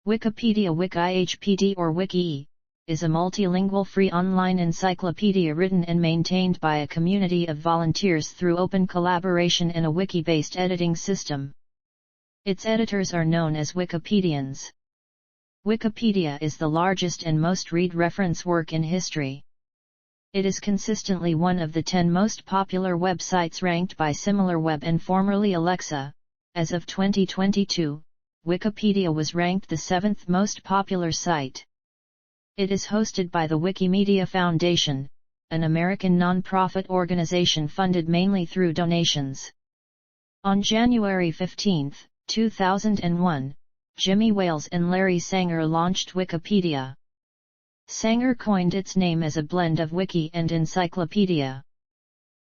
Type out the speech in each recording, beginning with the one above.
Wikipedia wik-ih-PEE-dee-ə or wik-ih is a multilingual free online encyclopedia written and maintained by a community of volunteers through open collaboration in a wiki-based editing system. Its editors are known as Wikipedians. Wikipedia is the largest and most read reference work in history. It is consistently one of the 10 most popular websites ranked by SimilarWeb and formerly Alexa. As of 2022, Wikipedia was ranked the 7th most popular site. It is hosted by the Wikimedia Foundation, an American non-profit organization funded mainly through donations. On January 15, 2001, Jimmy Wales and Larry Sanger launched Wikipedia. Sanger coined its name as a blend of wiki and encyclopedia.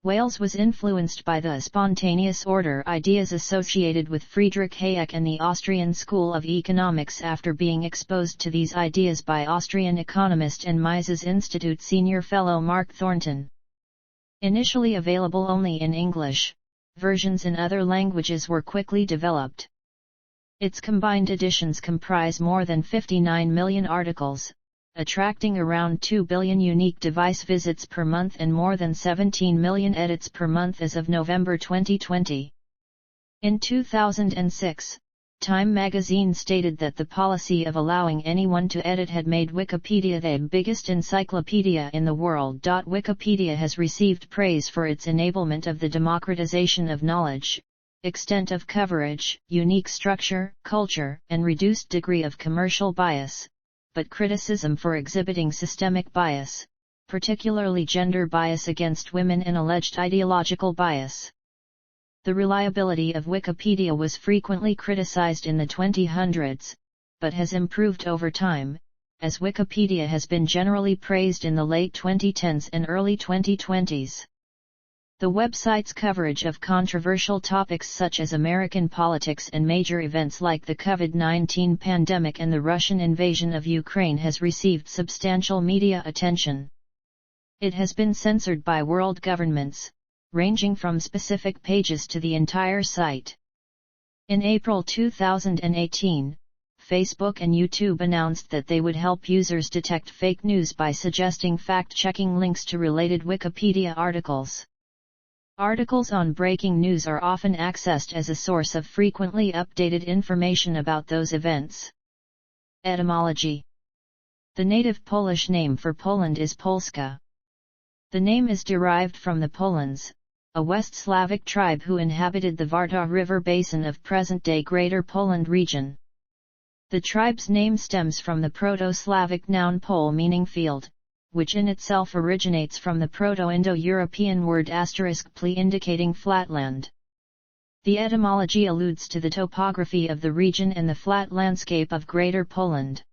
Wales was influenced by the spontaneous order ideas associated with Friedrich Hayek and the Austrian School of Economics after being exposed to these ideas by Austrian economist and Mises Institute senior fellow Mark Thornton. Initially available only in English, versions in other languages were quickly developed. Its combined editions comprise more than 59 million articles, attracting around 2 billion unique device visits per month and more than 17 million edits per month as of November 2020. In 2006, Time magazine stated that the policy of allowing anyone to edit had made Wikipedia the biggest encyclopedia in the world. Wikipedia has received praise for its enablement of the democratization of knowledge, extent of coverage, unique structure, culture, and reduced degree of commercial bias, but criticism for exhibiting systemic bias, particularly gender bias against women and alleged ideological bias. The reliability of Wikipedia was frequently criticized in the 2000s, but has improved over time, as Wikipedia has been generally praised in the late 2010s and early 2020s. The website's coverage of controversial topics such as American politics and major events like the COVID-19 pandemic and the Russian invasion of Ukraine has received substantial media attention. It has been censored by world governments, ranging from specific pages to the entire site. In April 2018, Facebook and YouTube announced that they would help users detect fake news by suggesting fact-checking links to related Wikipedia articles. Articles on breaking news are often accessed as a source of frequently updated information about those events. Etymology. The native Polish name for Poland is Polska. The name is derived from the Polans, a West Slavic tribe who inhabited the Warta River basin of present-day Greater Poland region. The tribe's name stems from the Proto-Slavic noun pole meaning field, which in itself originates from the Proto-Indo-European word *ple indicating flatland. The etymology alludes to the topography of the region and the flat landscape of Greater Poland.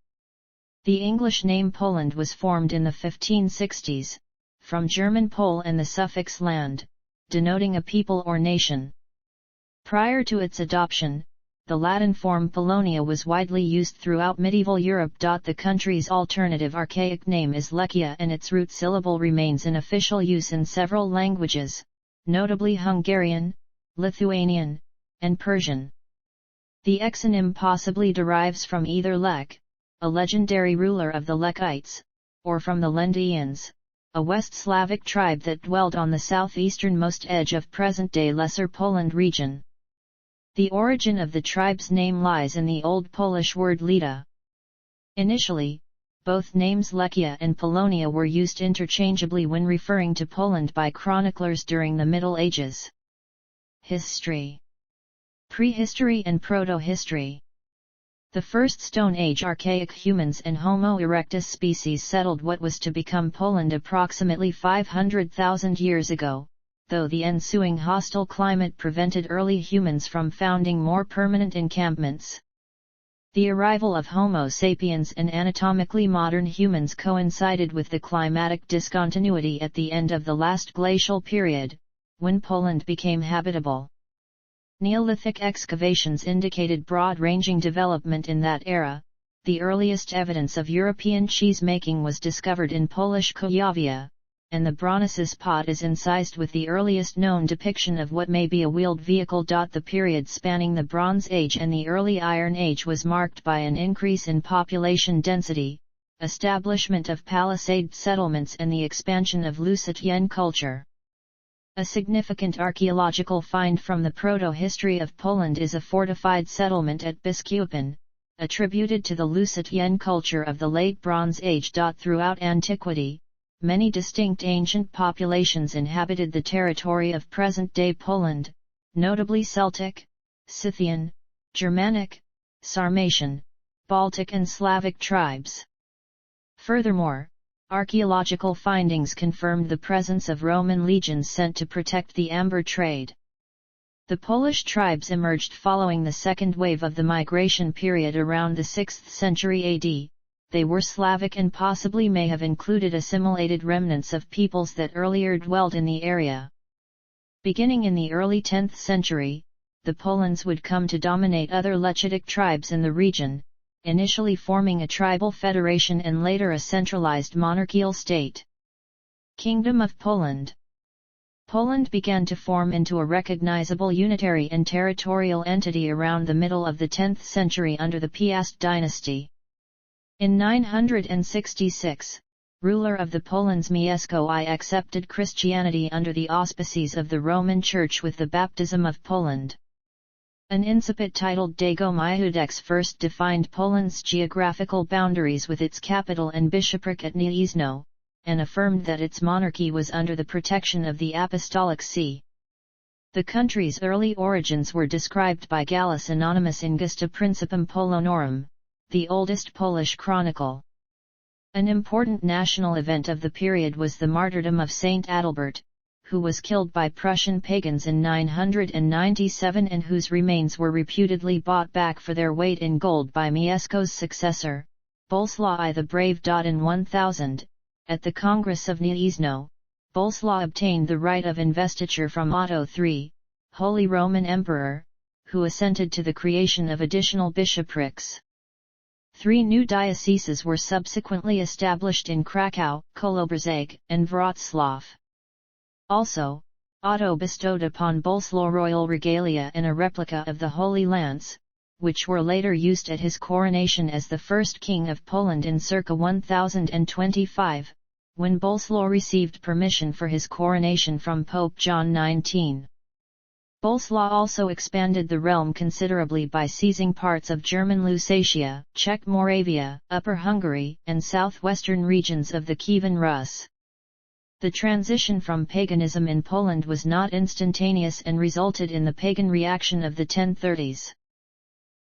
The English name Poland was formed in the 1560s, from German Pol and the suffix land, denoting a people or nation. Prior to its adoption, the Latin form Polonia was widely used throughout medieval Europe. The country's alternative archaic name is Lechia and its root syllable remains in official use in several languages, notably Hungarian, Lithuanian, and Persian. The exonym possibly derives from either Lech, a legendary ruler of the Lechites, or from the Lendians, a West Slavic tribe that dwelled on the southeasternmost edge of present-day Lesser Poland region. The origin of the tribe's name lies in the Old Polish word lita. Initially, both names Lechia and Polonia were used interchangeably when referring to Poland by chroniclers during the Middle Ages. History. Prehistory and Proto-history. The first Stone Age archaic humans and Homo erectus species settled what was to become Poland approximately 500,000 years ago, though the ensuing hostile climate prevented early humans from founding more permanent encampments. The arrival of Homo sapiens and anatomically modern humans coincided with the climatic discontinuity at the end of the last glacial period, when Poland became habitable. Neolithic excavations indicated broad-ranging development in that era. The earliest evidence of European cheese making was discovered in Polish Kujawia, and the Bronys's pot is incised with the earliest known depiction of what may be a wheeled vehicle. The period spanning the Bronze Age and the early Iron Age was marked by an increase in population density, establishment of palisade settlements and the expansion of Lusatian culture. A significant archaeological find from the proto-history of Poland is a fortified settlement at Biskupin, attributed to the Lusatian culture of the Late Bronze Age. Throughout antiquity, many distinct ancient populations inhabited the territory of present-day Poland, notably Celtic, Scythian, Germanic, Sarmatian, Baltic and Slavic tribes. Furthermore, archaeological findings confirmed the presence of Roman legions sent to protect the amber trade. The Polish tribes emerged following the second wave of the migration period around the 6th century AD. They were Slavic and possibly may have included assimilated remnants of peoples that earlier dwelled in the area. Beginning in the early 10th century, the Polans would come to dominate other Lechitic tribes in the region, initially forming a tribal federation and later a centralized monarchical state. Kingdom of Poland. Poland began to form into a recognizable unitary and territorial entity around the middle of the 10th century under the Piast dynasty. In 966, ruler of the Polans Mieszko I accepted Christianity under the auspices of the Roman Church with the baptism of Poland. An incipit titled Dego Mihudex first defined Poland's geographical boundaries with its capital and bishopric at Gniezno, and affirmed that its monarchy was under the protection of the Apostolic See. The country's early origins were described by Gallus Anonymous in Gesta Principum Polonorum, the oldest Polish chronicle. An important national event of the period was the martyrdom of Saint Adalbert, who was killed by Prussian pagans in 997 and whose remains were reputedly bought back for their weight in gold by Mieszko's successor, Boleslaw I the Brave. In 1000, at the Congress of Gniezno, Boleslaw obtained the right of investiture from Otto III, Holy Roman Emperor, who assented to the creation of additional bishoprics. 3 new dioceses were subsequently established in Kraków, Kołobrzeg, and Wrocław. Also, Otto bestowed upon Boleslaw royal regalia and a replica of the Holy Lance, which were later used at his coronation as the first king of Poland in circa 1025, when Boleslaw received permission for his coronation from Pope John XIX. Boleslaw also expanded the realm considerably by seizing parts of German Lusatia, Czech Moravia, Upper Hungary, and southwestern regions of the Kievan Rus. The transition from paganism in Poland was not instantaneous and resulted in the pagan reaction of the 1030s.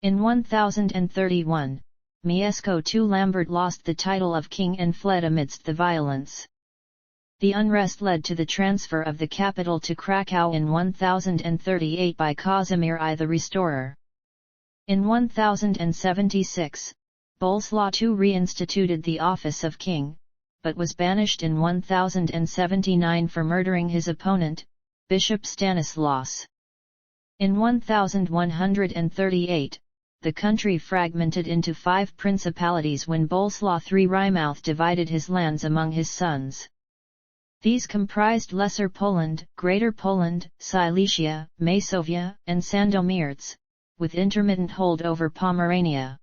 In 1031, Mieszko II Lambert lost the title of king and fled amidst the violence. The unrest led to the transfer of the capital to Kraków in 1038 by Casimir I the Restorer. In 1076, Boleslaw II reinstituted the office of king, but was banished in 1079 for murdering his opponent, Bishop Stanislaus. In 1138, the country fragmented into 5 principalities when Boleslaw III Rymouth divided his lands among his sons. These comprised Lesser Poland, Greater Poland, Silesia, Masovia, and Sandomierz, with intermittent hold over Pomerania.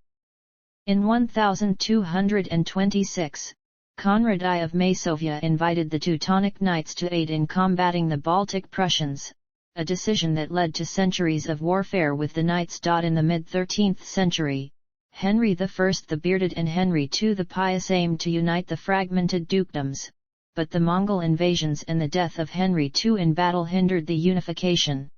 In 1226, Conrad I of Masovia invited the Teutonic Knights to aid in combating the Baltic Prussians, a decision that led to centuries of warfare with the Knights. In the mid-13th century, Henry I the Bearded and Henry II the Pious aimed to unite the fragmented dukedoms, but the Mongol invasions and the death of Henry II in battle hindered the unification.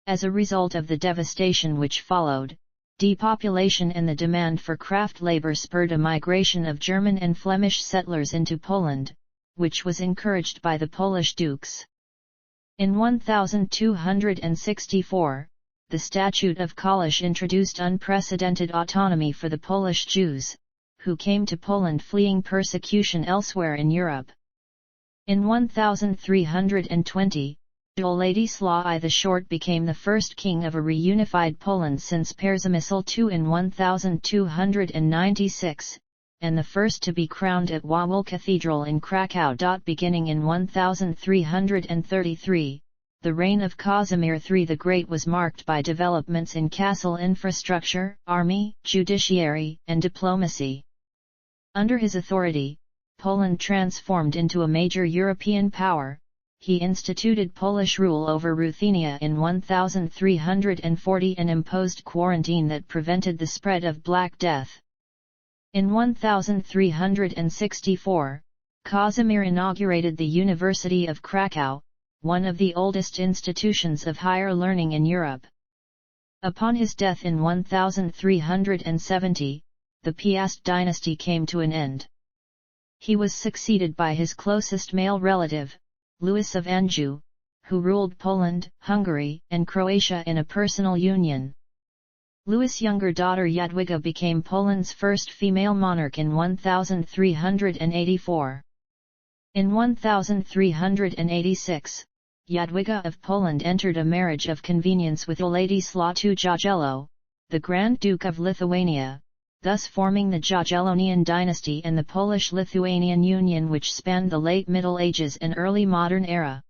As a result of the devastation which followed, depopulation and the demand for craft labor spurred a migration of German and Flemish settlers into Poland, which was encouraged by the Polish dukes. In 1264, the Statute of Kalisz introduced unprecedented autonomy for the Polish Jews, who came to Poland fleeing persecution elsewhere in Europe. In 1320, Władysław I the Short became the first king of a reunified Poland since Przemysl II in 1296, and the first to be crowned at Wawel Cathedral in Krakow. Beginning in 1333, the reign of Casimir III the Great was marked by developments in castle infrastructure, army, judiciary, and diplomacy. Under his authority, Poland transformed into a major European power. He instituted Polish rule over Ruthenia in 1340 and imposed quarantine that prevented the spread of Black Death. In 1364, Casimir inaugurated the University of Krakow, one of the oldest institutions of higher learning in Europe. Upon his death in 1370, the Piast dynasty came to an end. He was succeeded by his closest male relative, Louis of Anjou, who ruled Poland, Hungary, and Croatia in a personal union. Louis' younger daughter Jadwiga became Poland's first female monarch in 1384. In 1386, Jadwiga of Poland entered a marriage of convenience with Władysław II Jagiello, the Grand Duke of Lithuania, thus forming the Jagiellonian dynasty and the Polish-Lithuanian Union, which spanned the late Middle Ages and early modern era.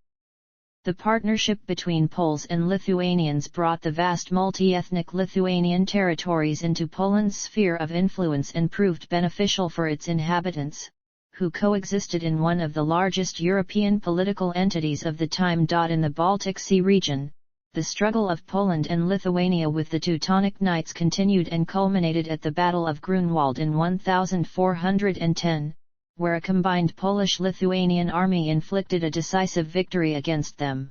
The partnership between Poles and Lithuanians brought the vast multi-ethnic Lithuanian territories into Poland's sphere of influence and proved beneficial for its inhabitants, who coexisted in one of the largest European political entities of the time. In the Baltic Sea region, the struggle of Poland and Lithuania with the Teutonic Knights continued and culminated at the Battle of Grunwald in 1410, where a combined Polish-Lithuanian army inflicted a decisive victory against them.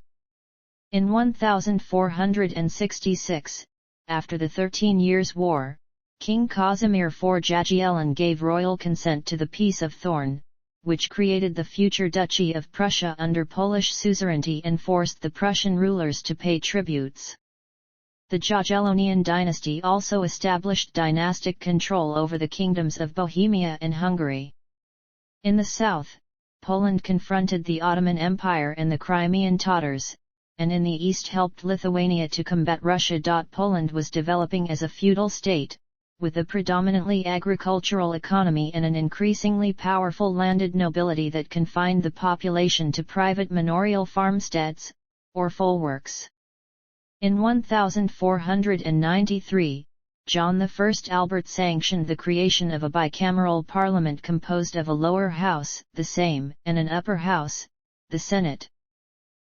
In 1466, after the 13 Years' War, King Casimir IV Jagiellon gave royal consent to the Peace of Thorn, which created the future Duchy of Prussia under Polish suzerainty and forced the Prussian rulers to pay tributes. The Jagiellonian dynasty also established dynastic control over the kingdoms of Bohemia and Hungary. In the south, Poland confronted the Ottoman Empire and the Crimean Tatars, and in the east helped Lithuania to combat Russia. Poland was developing as a feudal state, with a predominantly agricultural economy and an increasingly powerful landed nobility that confined the population to private manorial farmsteads, or folwarks. In 1493, John I Albert sanctioned the creation of a bicameral parliament composed of a lower house, the Sejm, and an upper house, the Senate.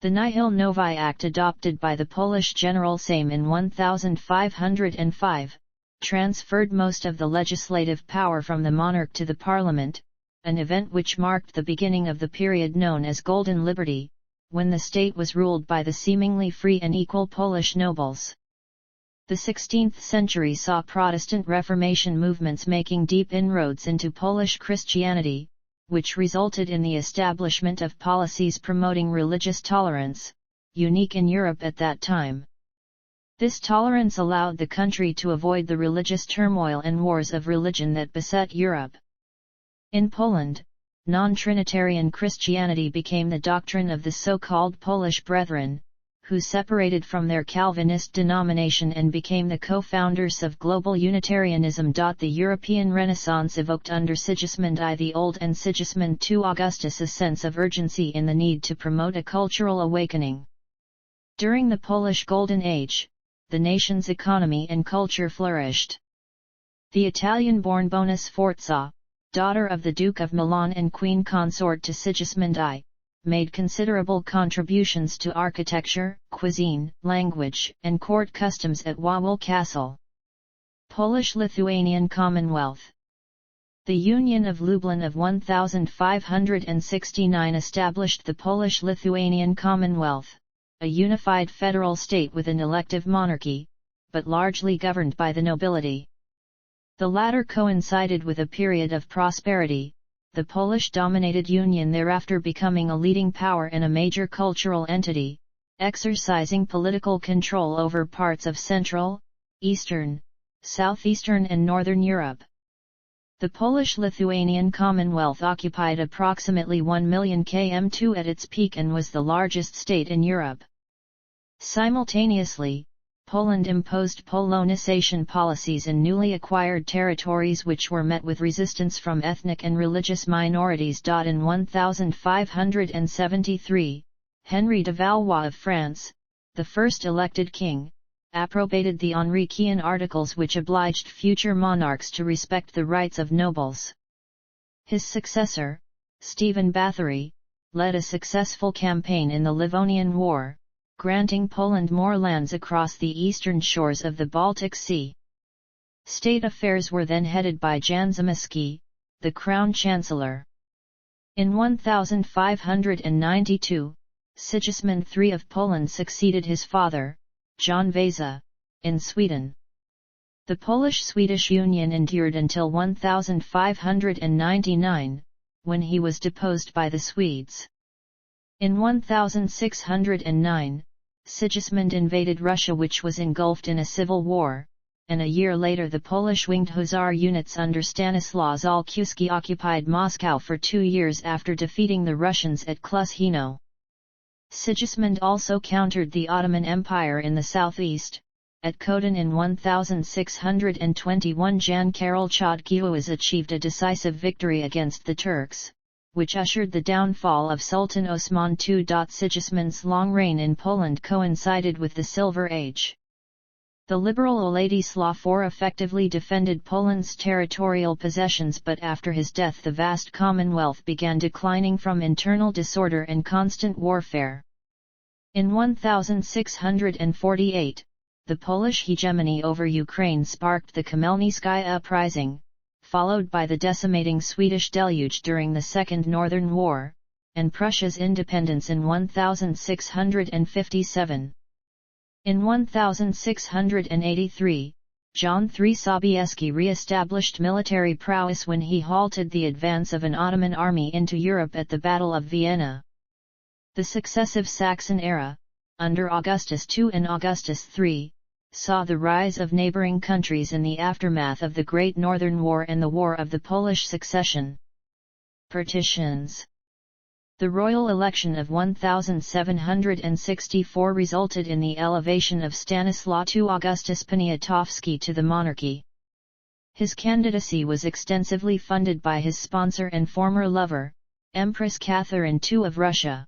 The Nihil Novi Act adopted by the Polish General Sejm in 1505, transferred most of the legislative power from the monarch to the parliament, an event which marked the beginning of the period known as Golden Liberty, when the state was ruled by the seemingly free and equal Polish nobles. The 16th century saw Protestant Reformation movements making deep inroads into Polish Christianity, which resulted in the establishment of policies promoting religious tolerance, unique in Europe at that time. This tolerance allowed the country to avoid the religious turmoil and wars of religion that beset Europe. In Poland, non-Trinitarian Christianity became the doctrine of the so-called Polish Brethren, who separated from their Calvinist denomination and became the co-founders of global Unitarianism. The European Renaissance evoked under Sigismund I the Old and Sigismund II Augustus a sense of urgency in the need to promote a cultural awakening. During the Polish Golden Age, the nation's economy and culture flourished. The Italian-born Bona Sforza, daughter of the Duke of Milan and queen consort to Sigismund I, made considerable contributions to architecture, cuisine, language, and court customs at Wawel Castle. Polish-Lithuanian Commonwealth. The Union of Lublin of 1569 established the Polish-Lithuanian Commonwealth, a unified federal state with an elective monarchy, but largely governed by the nobility. The latter coincided with a period of prosperity, the Polish-dominated Union thereafter becoming a leading power and a major cultural entity, exercising political control over parts of Central, Eastern, Southeastern and Northern Europe. The Polish-Lithuanian Commonwealth occupied approximately 1 million km2 at its peak and was the largest state in Europe. Simultaneously, Poland imposed Polonization policies in newly acquired territories which were met with resistance from ethnic and religious minorities. In 1573, Henry de Valois of France, the first elected king, approbated the Henrician Articles which obliged future monarchs to respect the rights of nobles. His successor, Stephen Bathory, led a successful campaign in the Livonian War, granting Poland more lands across the eastern shores of the Baltic Sea. State affairs were then headed by Jan Zamoyski, the crown chancellor. In 1592, Sigismund III of Poland succeeded his father, John Vasa, in Sweden. The Polish-Swedish Union endured until 1599, when he was deposed by the Swedes. In 1609, Sigismund invaded Russia, which was engulfed in a civil war, and a year later the Polish winged hussar units under Stanislaw Zalewski occupied Moscow for 2 years after defeating the Russians at Klusino. Sigismund also countered the Ottoman Empire in the southeast. At Khotan in 1621, Jan Karol Chodkiewicz achieved a decisive victory against the Turks, which ushered the downfall of Sultan Osman II. Sigismund's long reign in Poland coincided with the Silver Age. The liberal Władysław IV effectively defended Poland's territorial possessions, but after his death the vast Commonwealth began declining from internal disorder and constant warfare. In 1648, the Polish hegemony over Ukraine sparked the Khmelnytskaya uprising, followed by the decimating Swedish deluge during the Second Northern War, and Prussia's independence in 1657. In 1683, John III Sobieski re-established military prowess when he halted the advance of an Ottoman army into Europe at the Battle of Vienna. The successive Saxon era, under Augustus II and Augustus III, saw the rise of neighboring countries in the aftermath of the Great Northern War and the War of the Polish Succession. Partitions. The royal election of 1764 resulted in the elevation of Stanislaw II Augustus Poniatowski to the monarchy. His candidacy was extensively funded by his sponsor and former lover, Empress Catherine II of Russia.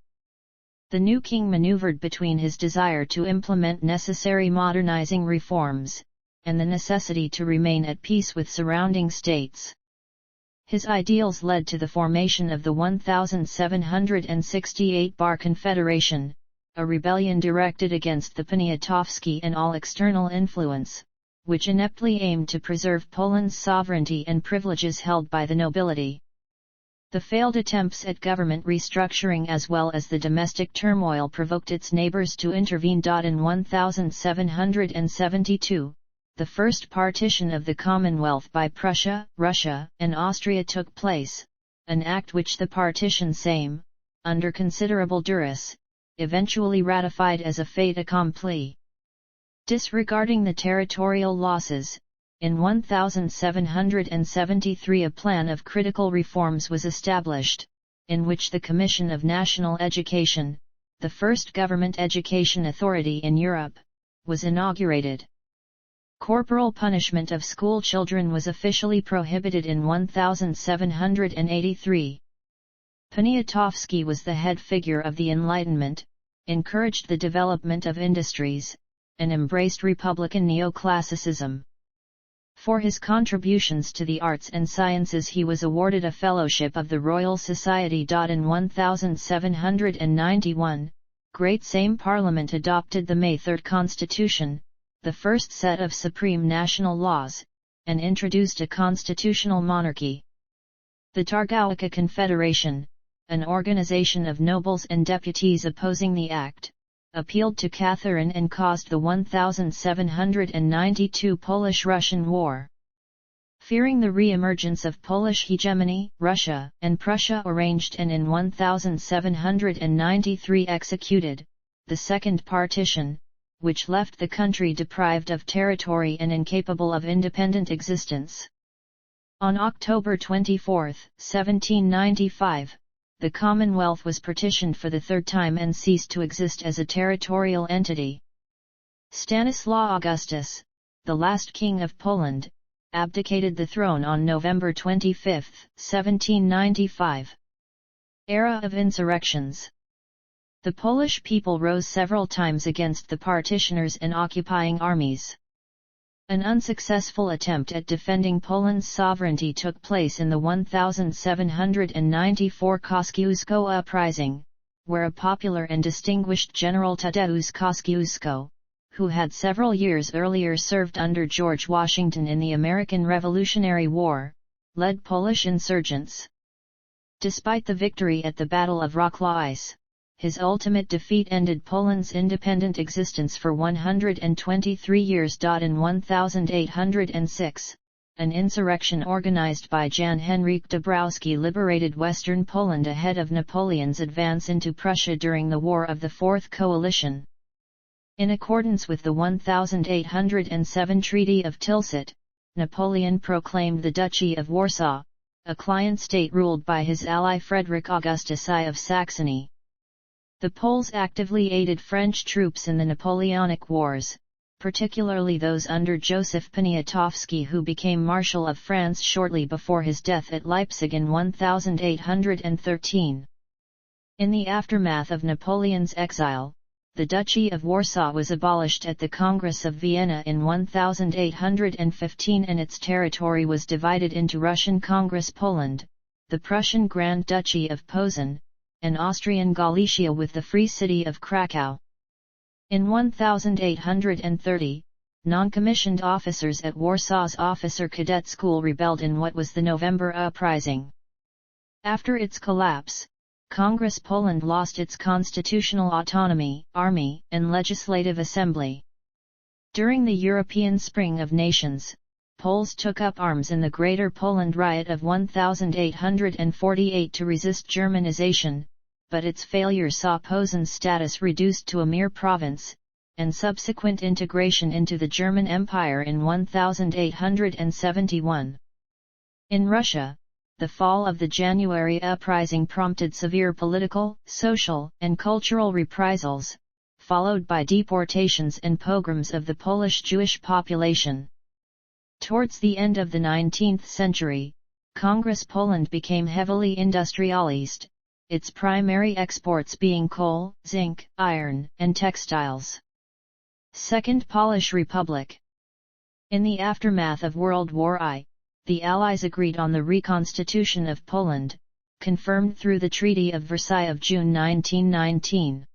The new king maneuvered between his desire to implement necessary modernizing reforms, and the necessity to remain at peace with surrounding states. His ideals led to the formation of the 1768 Bar Confederation, a rebellion directed against the Poniatowski and all external influence, which ineptly aimed to preserve Poland's sovereignty and privileges held by the nobility. The failed attempts at government restructuring as well as the domestic turmoil provoked its neighbors to intervene. In 1772, the first partition of the Commonwealth by Prussia, Russia, and Austria took place, an act which the partition Sejm, under considerable duress, eventually ratified as a fait accompli. Disregarding the territorial losses, in 1773 a plan of critical reforms was established, in which the Commission of National Education, the first government education authority in Europe, was inaugurated. Corporal punishment of school children was officially prohibited in 1783. Poniatowski was the head figure of the Enlightenment, encouraged the development of industries, and embraced Republican neoclassicism. For his contributions to the arts and sciences he was awarded a Fellowship of the Royal Society. In 1791, Great Sejm Parliament adopted the May 3 Constitution, the first set of supreme national laws, and introduced a constitutional monarchy. The Targowica Confederation, an organization of nobles and deputies opposing the act, appealed to Catherine and caused the 1792 Polish-Russian War. Fearing the re-emergence of Polish hegemony, Russia and Prussia arranged and in 1793 executed the Second Partition, which left the country deprived of territory and incapable of independent existence. On October 24, 1795, the Commonwealth was partitioned for the third time and ceased to exist as a territorial entity. Stanislaw Augustus, the last king of Poland, abdicated the throne on November 25, 1795. Era of insurrections. The Polish people rose several times against the partitioners and occupying armies. An unsuccessful attempt at defending Poland's sovereignty took place in the 1794 Kosciuszko uprising, where a popular and distinguished General Tadeusz Kosciuszko, who had several years earlier served under George Washington in the American Revolutionary War, led Polish insurgents. Despite the victory at the Battle of Rocklau, his ultimate defeat ended Poland's independent existence for 123 years. In 1806, an insurrection organized by Jan Henryk Dąbrowski liberated western Poland ahead of Napoleon's advance into Prussia during the War of the Fourth Coalition. In accordance with the 1807 Treaty of Tilsit, Napoleon proclaimed the Duchy of Warsaw, a client state ruled by his ally Frederick Augustus I of Saxony. The Poles actively aided French troops in the Napoleonic Wars, particularly those under Joseph Poniatowski, who became Marshal of France shortly before his death at Leipzig in 1813. In the aftermath of Napoleon's exile, the Duchy of Warsaw was abolished at the Congress of Vienna in 1815 and its territory was divided into Russian Congress Poland, the Prussian Grand Duchy of Posen, and Austrian Galicia with the Free City of Krakow. In 1830, non-commissioned officers at Warsaw's Officer Cadet School rebelled in what was the November Uprising. After its collapse, Congress Poland lost its constitutional autonomy, army, and legislative assembly. During the European Spring of Nations, Poles took up arms in the Greater Poland Riot of 1848 to resist Germanization, but its failure saw Posen's status reduced to a mere province, and subsequent integration into the German Empire in 1871. In Russia, the fall of the January Uprising prompted severe political, social, and cultural reprisals, followed by deportations and pogroms of the Polish Jewish population. Towards the end of the 19th century, Congress Poland became heavily industrialized, its primary exports being coal, zinc, iron, and textiles. Second Polish Republic. In the aftermath of World War I, the Allies agreed on the reconstitution of Poland, confirmed through the Treaty of Versailles of June 1919.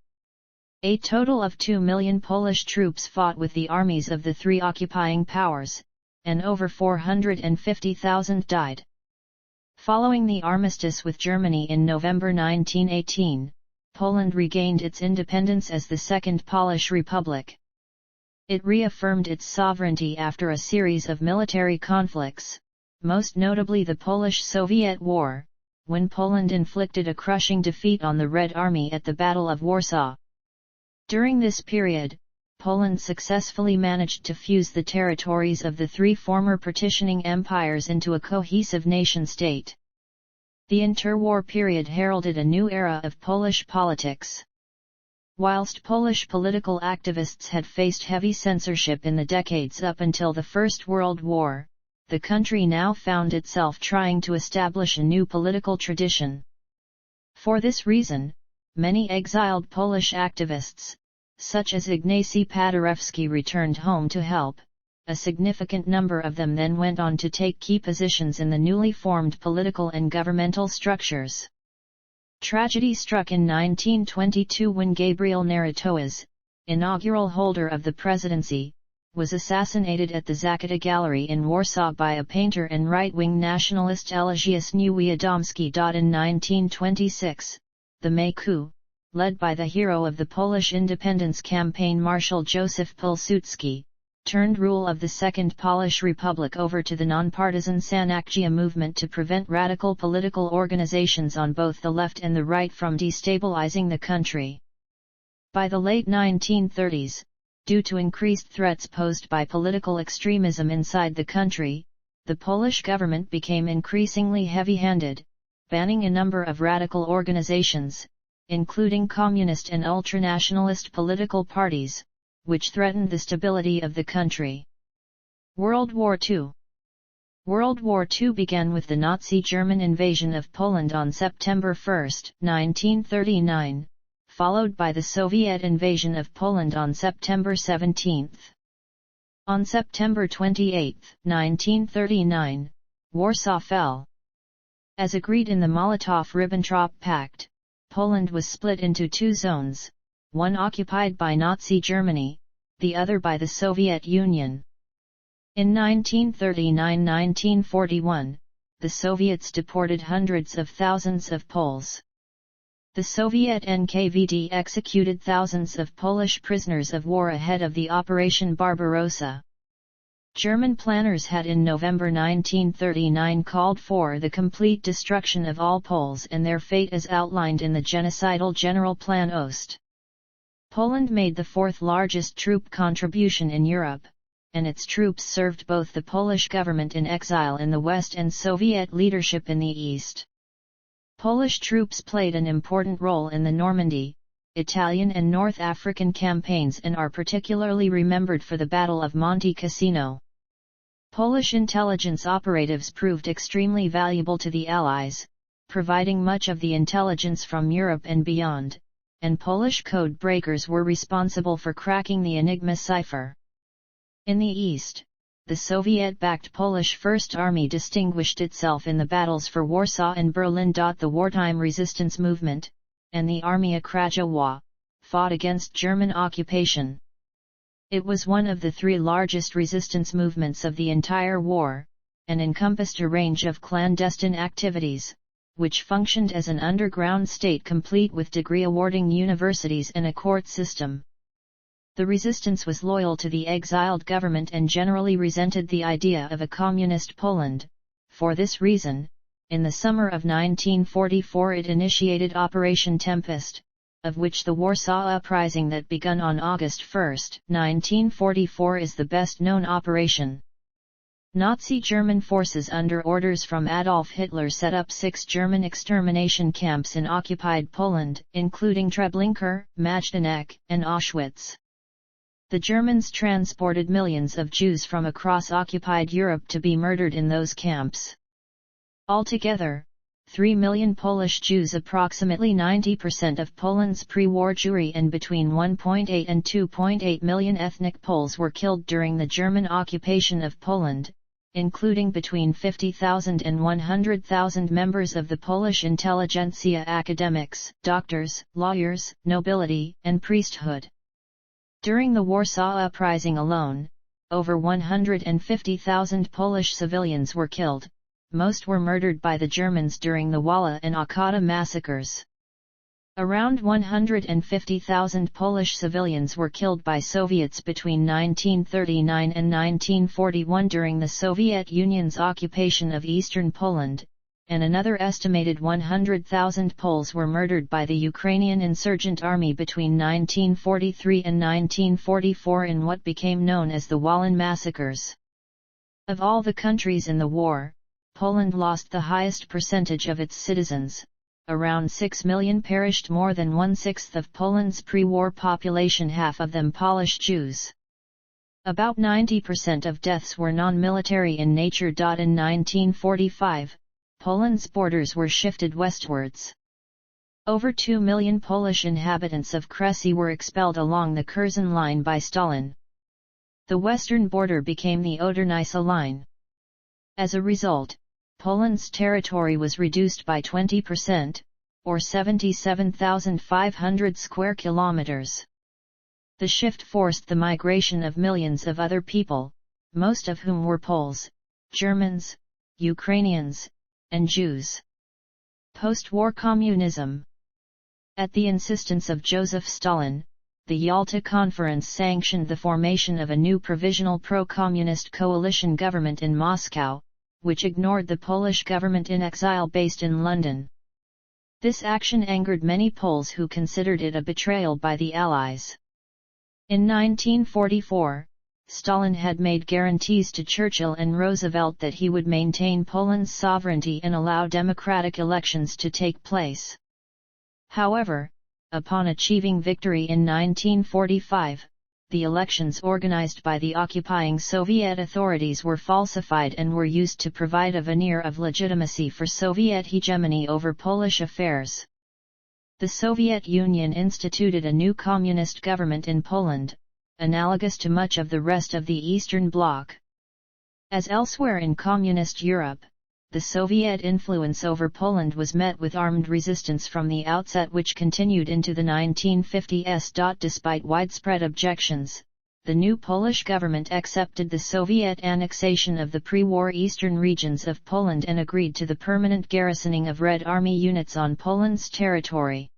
A total of 2 million Polish troops fought with the armies of the three occupying powers, and over 450,000 died. Following the armistice with Germany in November 1918, Poland regained its independence as the Second Polish Republic. It reaffirmed its sovereignty after a series of military conflicts, most notably the Polish-Soviet War, when Poland inflicted a crushing defeat on the Red Army at the Battle of Warsaw. During this period, Poland successfully managed to fuse the territories of the three former partitioning empires into a cohesive nation-state. The interwar period heralded a new era of Polish politics. Whilst Polish political activists had faced heavy censorship in the decades up until the First World War, the country now found itself trying to establish a new political tradition. For this reason, many exiled Polish activists, such as Ignacy Paderewski, returned home to help. A significant number of them then went on to take key positions in the newly formed political and governmental structures. Tragedy struck in 1922 when Gabriel Narutowicz, inaugural holder of the presidency, was assassinated at the Zakata Gallery in Warsaw by a painter and right-wing nationalist Alegius Niewiadomski. In 1926, the May coup, led by the hero of the Polish independence campaign Marshal Józef Pilsudski, turned rule of the Second Polish Republic over to the nonpartisan Sanakcja movement to prevent radical political organizations on both the left and the right from destabilizing the country. By the late 1930s, due to increased threats posed by political extremism inside the country, the Polish government became increasingly heavy-handed, banning a number of radical organizations, including communist and ultranationalist political parties, which threatened the stability of the country. World War II. World War II began with the Nazi German invasion of Poland on September 1, 1939, followed by the Soviet invasion of Poland on September 17. On September 28, 1939, Warsaw fell. As agreed in the Molotov-Ribbentrop Pact, Poland was split into two zones, one occupied by Nazi Germany, the other by the Soviet Union. In 1939–1941, the Soviets deported hundreds of thousands of Poles. The Soviet NKVD executed thousands of Polish prisoners of war ahead of the Operation Barbarossa. German planners had in November 1939 called for the complete destruction of all Poles and their fate as outlined in the genocidal General Plan Ost. Poland made the fourth largest troop contribution in Europe, and its troops served both the Polish government in exile in the West and Soviet leadership in the East. Polish troops played an important role in the Normandy, Italian and North African campaigns and are particularly remembered for the Battle of Monte Cassino. Polish intelligence operatives proved extremely valuable to the Allies, providing much of the intelligence from Europe and beyond, and Polish code breakers were responsible for cracking the Enigma cipher. In the East, the Soviet-backed Polish First Army distinguished itself in the battles for Warsaw and Berlin. The wartime resistance movement, and the Armia Krajowa, fought against German occupation. It was one of the three largest resistance movements of the entire war, and encompassed a range of clandestine activities, which functioned as an underground state complete with degree-awarding universities and a court system. The resistance was loyal to the exiled government and generally resented the idea of a communist Poland. For this reason, in the summer of 1944 it initiated Operation Tempest, of which the Warsaw Uprising that begun on August 1, 1944 is the best-known operation. Nazi German forces under orders from Adolf Hitler set up 6 German extermination camps in occupied Poland, including Treblinka, Majdanek, and Auschwitz. The Germans transported millions of Jews from across occupied Europe to be murdered in those camps. Altogether, 3 million Polish Jews, approximately 90% of Poland's pre-war Jewry, and between 1.8 and 2.8 million ethnic Poles were killed during the German occupation of Poland, including between 50,000 and 100,000 members of the Polish intelligentsia, academics, doctors, lawyers, nobility, and priesthood. During the Warsaw Uprising alone, over 150,000 Polish civilians were killed. Most were murdered by the Germans during the Wala and Okada massacres. Around 150,000 Polish civilians were killed by Soviets between 1939 and 1941 during the Soviet Union's occupation of eastern Poland, and another estimated 100,000 Poles were murdered by the Ukrainian insurgent army between 1943 and 1944 in what became known as the Walin massacres. Of all the countries in the war, Poland lost the highest percentage of its citizens. Around 6 million perished, more than 1/6 of Poland's pre-war population, half of them Polish Jews. About 90% of deaths were non-military in nature. In 1945, Poland's borders were shifted westwards. Over 2 million Polish inhabitants of Kresy were expelled along the Curzon Line by Stalin. The western border became the Oder-Neisse Line. As a result, Poland's territory was reduced by 20%, or 77,500 square kilometers. The shift forced the migration of millions of other people, most of whom were Poles, Germans, Ukrainians, and Jews. Post-war communism. At the insistence of Joseph Stalin, the Yalta Conference sanctioned the formation of a new provisional pro-communist coalition government in Moscow, which ignored the Polish government in exile based in London. This action angered many Poles who considered it a betrayal by the Allies. In 1944, Stalin had made guarantees to Churchill and Roosevelt that he would maintain Poland's sovereignty and allow democratic elections to take place. However, upon achieving victory in 1945, the elections organized by the occupying Soviet authorities were falsified and were used to provide a veneer of legitimacy for Soviet hegemony over Polish affairs. The Soviet Union instituted a new communist government in Poland, analogous to much of the rest of the Eastern Bloc. As elsewhere in Communist Europe, the Soviet influence over Poland was met with armed resistance from the outset, which continued into the 1950s. Despite widespread objections, the new Polish government accepted the Soviet annexation of the pre-war eastern regions of Poland and agreed to the permanent garrisoning of Red Army units on Poland's territory.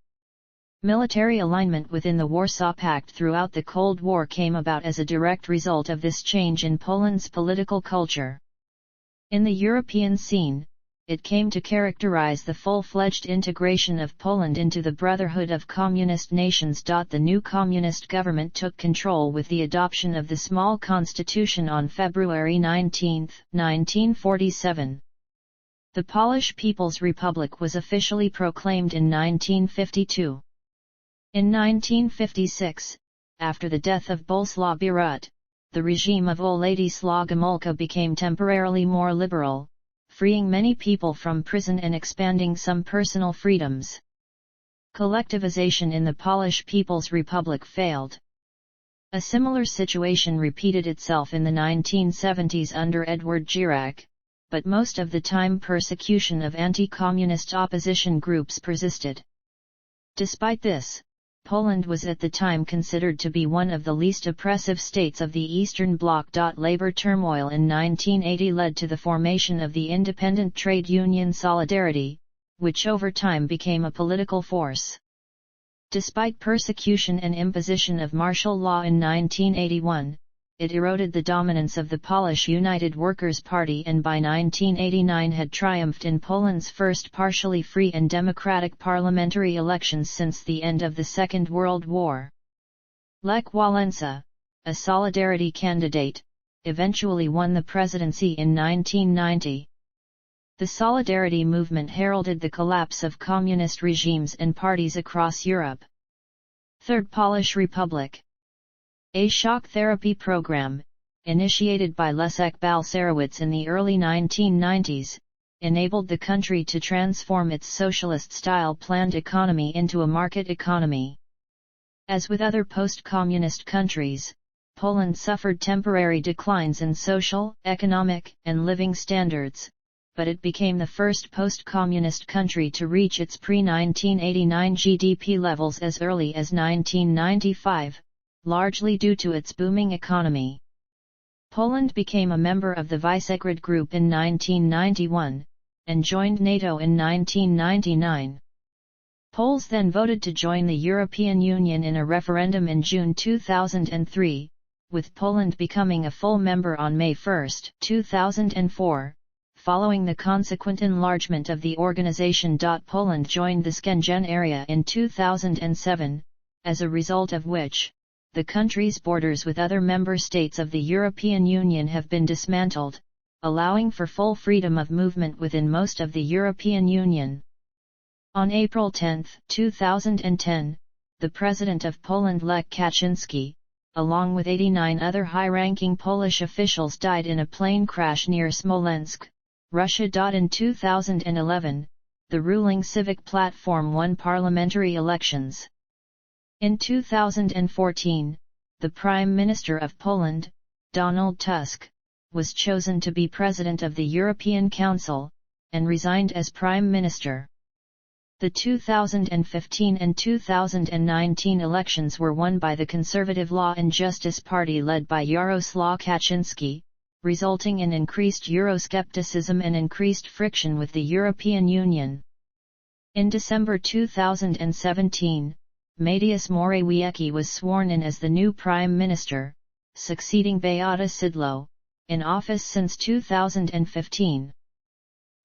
Military alignment within the Warsaw Pact throughout the Cold War came about as a direct result of this change in Poland's political culture. In the European scene, it came to characterize the full-fledged integration of Poland into the Brotherhood of Communist Nations. The new communist government took control with the adoption of the small constitution on February 19, 1947. The Polish People's Republic was officially proclaimed in 1952. In 1956, after the death of Bolesław Bierut, the regime of Władysław Gomulka became temporarily more liberal, freeing many people from prison and expanding some personal freedoms. Collectivization in the Polish People's Republic failed. A similar situation repeated itself in the 1970s under Edward Gierek, but most of the time persecution of anti-communist opposition groups persisted. Despite this, Poland was at the time considered to be one of the least oppressive states of the Eastern Bloc. Labor turmoil in 1980 led to the formation of the independent trade union Solidarity, which over time became a political force. Despite persecution and imposition of martial law in 1981, it eroded the dominance of the Polish United Workers' Party and by 1989 had triumphed in Poland's first partially free and democratic parliamentary elections since the end of the Second World War. Lech Walesa, a Solidarity candidate, eventually won the presidency in 1990. The Solidarity movement heralded the collapse of communist regimes and parties across Europe. Third Polish Republic. A shock therapy program, initiated by Leszek Balcerowicz in the early 1990s, enabled the country to transform its socialist-style planned economy into a market economy. As with other post-communist countries, Poland suffered temporary declines in social, economic, and living standards, but it became the first post-communist country to reach its pre-1989 GDP levels as early as 1995. Largely due to its booming economy. Poland became a member of the Visegrad Group in 1991, and joined NATO in 1999. Poles then voted to join the European Union in a referendum in June 2003, with Poland becoming a full member on May 1, 2004, following the consequent enlargement of the organization. Poland joined the Schengen area in 2007, as a result of which, the country's borders with other member states of the European Union have been dismantled, allowing for full freedom of movement within most of the European Union. On April 10, 2010, the President of Poland Lech Kaczynski, along with 89 other high-ranking Polish officials, died in a plane crash near Smolensk, Russia. In 2011, the ruling Civic Platform won parliamentary elections. In 2014, the Prime Minister of Poland, Donald Tusk, was chosen to be President of the European Council, and resigned as Prime Minister. The 2015 and 2019 elections were won by the Conservative Law and Justice Party led by Jarosław Kaczyński, resulting in increased Euroscepticism and increased friction with the European Union. In December 2017, Mateusz Morawiecki was sworn in as the new Prime Minister, succeeding Beata Szydło, in office since 2015.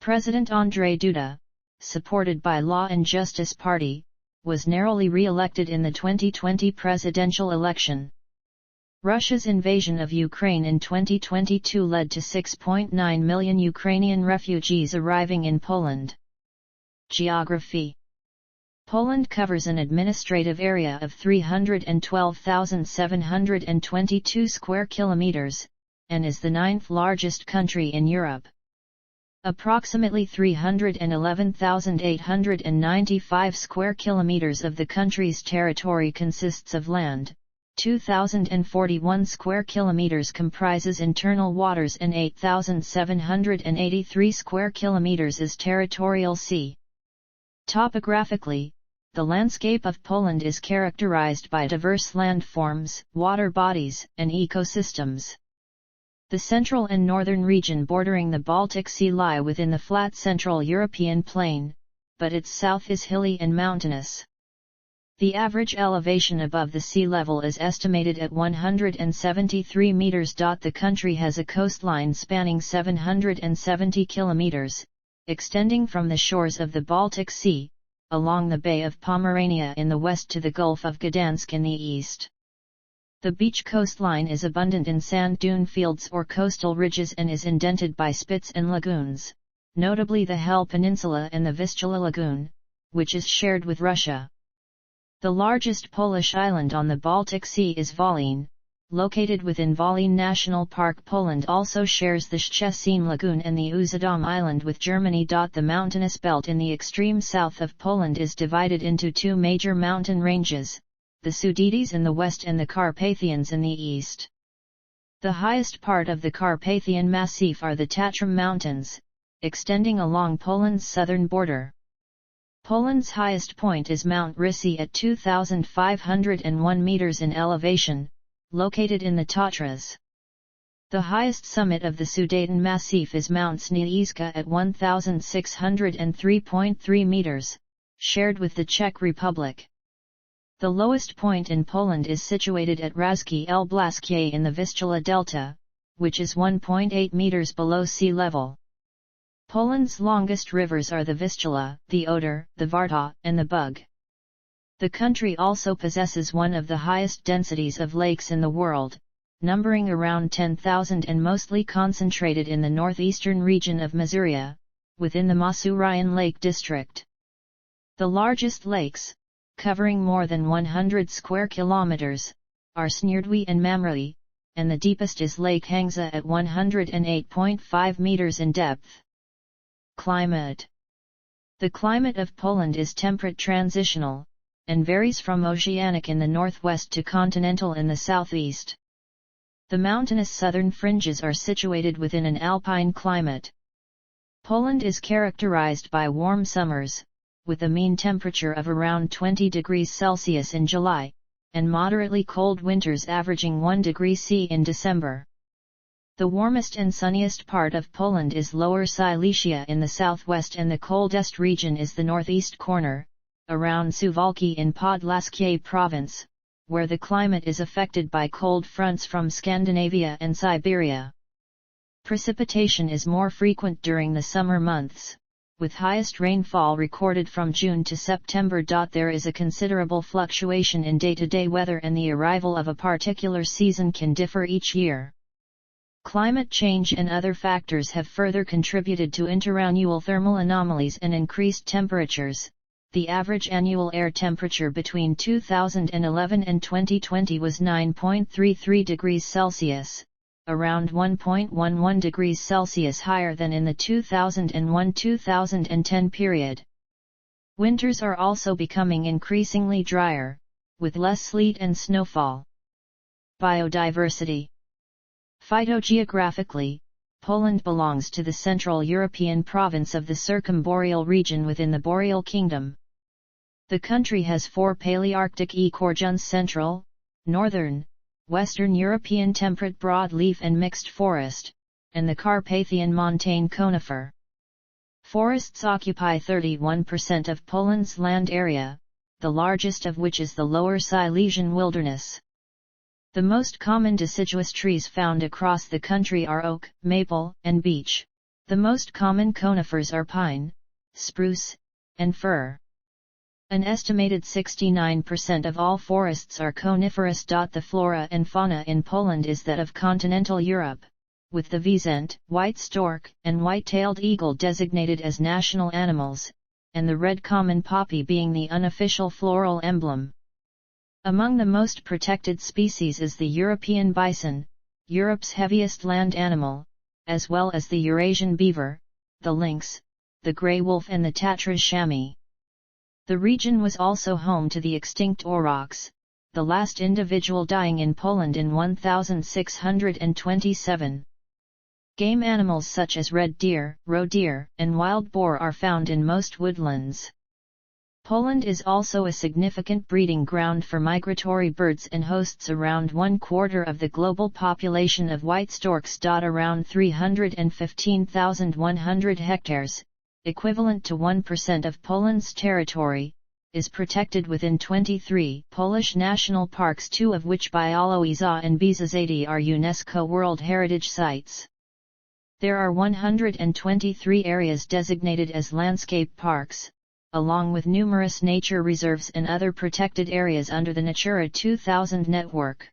President Andrzej Duda, supported by Law and Justice Party, was narrowly re-elected in the 2020 presidential election. Russia's invasion of Ukraine in 2022 led to 6.9 million Ukrainian refugees arriving in Poland. Geography. Poland covers an administrative area of 312,722 square kilometers, and is the 9th largest country in Europe. Approximately 311,895 square kilometers of the country's territory consists of land, 2,041 square kilometers comprises internal waters and 8,783 square kilometers is territorial sea. Topographically, the landscape of Poland is characterized by diverse landforms, water bodies, and ecosystems. The central and northern region bordering the Baltic Sea lie within the flat Central European plain, but its south is hilly and mountainous. The average elevation above the sea level is estimated at 173 meters. The country has a coastline spanning 770 kilometers, extending from the shores of the Baltic Sea, along the Bay of Pomerania in the west to the Gulf of Gdansk in the east. The beach coastline is abundant in sand dune fields or coastal ridges and is indented by spits and lagoons, notably the Hel Peninsula and the Vistula Lagoon, which is shared with Russia. The largest Polish island on the Baltic Sea is Volyn, located within Volyn National Park. Poland also shares the Szczecin Lagoon and the Usedom Island with Germany. The mountainous belt in the extreme south of Poland is divided into two major mountain ranges, the Sudetys in the west and the Carpathians in the east. The highest part of the Carpathian Massif are the Tatram Mountains, extending along Poland's southern border. Poland's highest point is Mount Rysy at 2,501 meters in elevation, located in the Tatras. The highest summit of the Sudeten Massif is Mount Śnieżka at 1,603.3 meters, shared with the Czech Republic. The lowest point in Poland is situated at Rázky Blaskie in the Vistula Delta, which is 1.8 meters below sea level. Poland's longest rivers are the Vistula, the Oder, the Warta, and the Bug. The country also possesses one of the highest densities of lakes in the world, numbering around 10,000 and mostly concentrated in the northeastern region of Masuria, within the Masurian Lake District. The largest lakes, covering more than 100 square kilometers, are Śnierdwy and Mamroi, and the deepest is Lake Hangza at 108.5 meters in depth. Climate. The climate of Poland is temperate transitional, and varies from oceanic in the northwest to continental in the southeast. The mountainous southern fringes are situated within an alpine climate. Poland is characterized by warm summers, with a mean temperature of around 20 degrees Celsius in July, and moderately cold winters averaging 1 degree C in December. The warmest and sunniest part of Poland is Lower Silesia in the southwest, and the coldest region is the northeast corner, around Suwałki in Podlaskie province, where the climate is affected by cold fronts from Scandinavia and Siberia. Precipitation is more frequent during the summer months, with highest rainfall recorded from June to September. There is a considerable fluctuation in day-to-day weather, and the arrival of a particular season can differ each year. Climate change and other factors have further contributed to interannual thermal anomalies and increased temperatures. The average annual air temperature between 2011 and 2020 was 9.33 degrees Celsius, around 1.11 degrees Celsius higher than in the 2001-2010 period. Winters are also becoming increasingly drier, with less sleet and snowfall. Biodiversity. Phytogeographically, Poland belongs to the Central European province of the Circumboreal region within the Boreal Kingdom. The country has 4 Palearctic ecoregions: Central, Northern, Western European temperate broadleaf and mixed forest, and the Carpathian montane conifer. Forests occupy 31% of Poland's land area, the largest of which is the Lower Silesian wilderness. The most common deciduous trees found across the country are oak, maple, and beech. The most common conifers are pine, spruce, and fir. An estimated 69% of all forests are coniferous. The flora and fauna in Poland is that of continental Europe, with the pheasant, white stork, and white-tailed eagle designated as national animals, and the red common poppy being the unofficial floral emblem. Among the most protected species is the European bison, Europe's heaviest land animal, as well as the Eurasian beaver, the lynx, the grey wolf and the Tatras chamois. The region was also home to the extinct aurochs, the last individual dying in Poland in 1627. Game animals such as red deer, roe deer, and wild boar are found in most woodlands. Poland is also a significant breeding ground for migratory birds and hosts around 1/4 of the global population of white storks. Around 315,100 hectares, equivalent to 1% of Poland's territory, is protected within 23 Polish national parks, 2 of which Białowieża and Bieszczady are UNESCO World Heritage Sites. There are 123 areas designated as landscape parks, along with numerous nature reserves and other protected areas under the Natura 2000 network.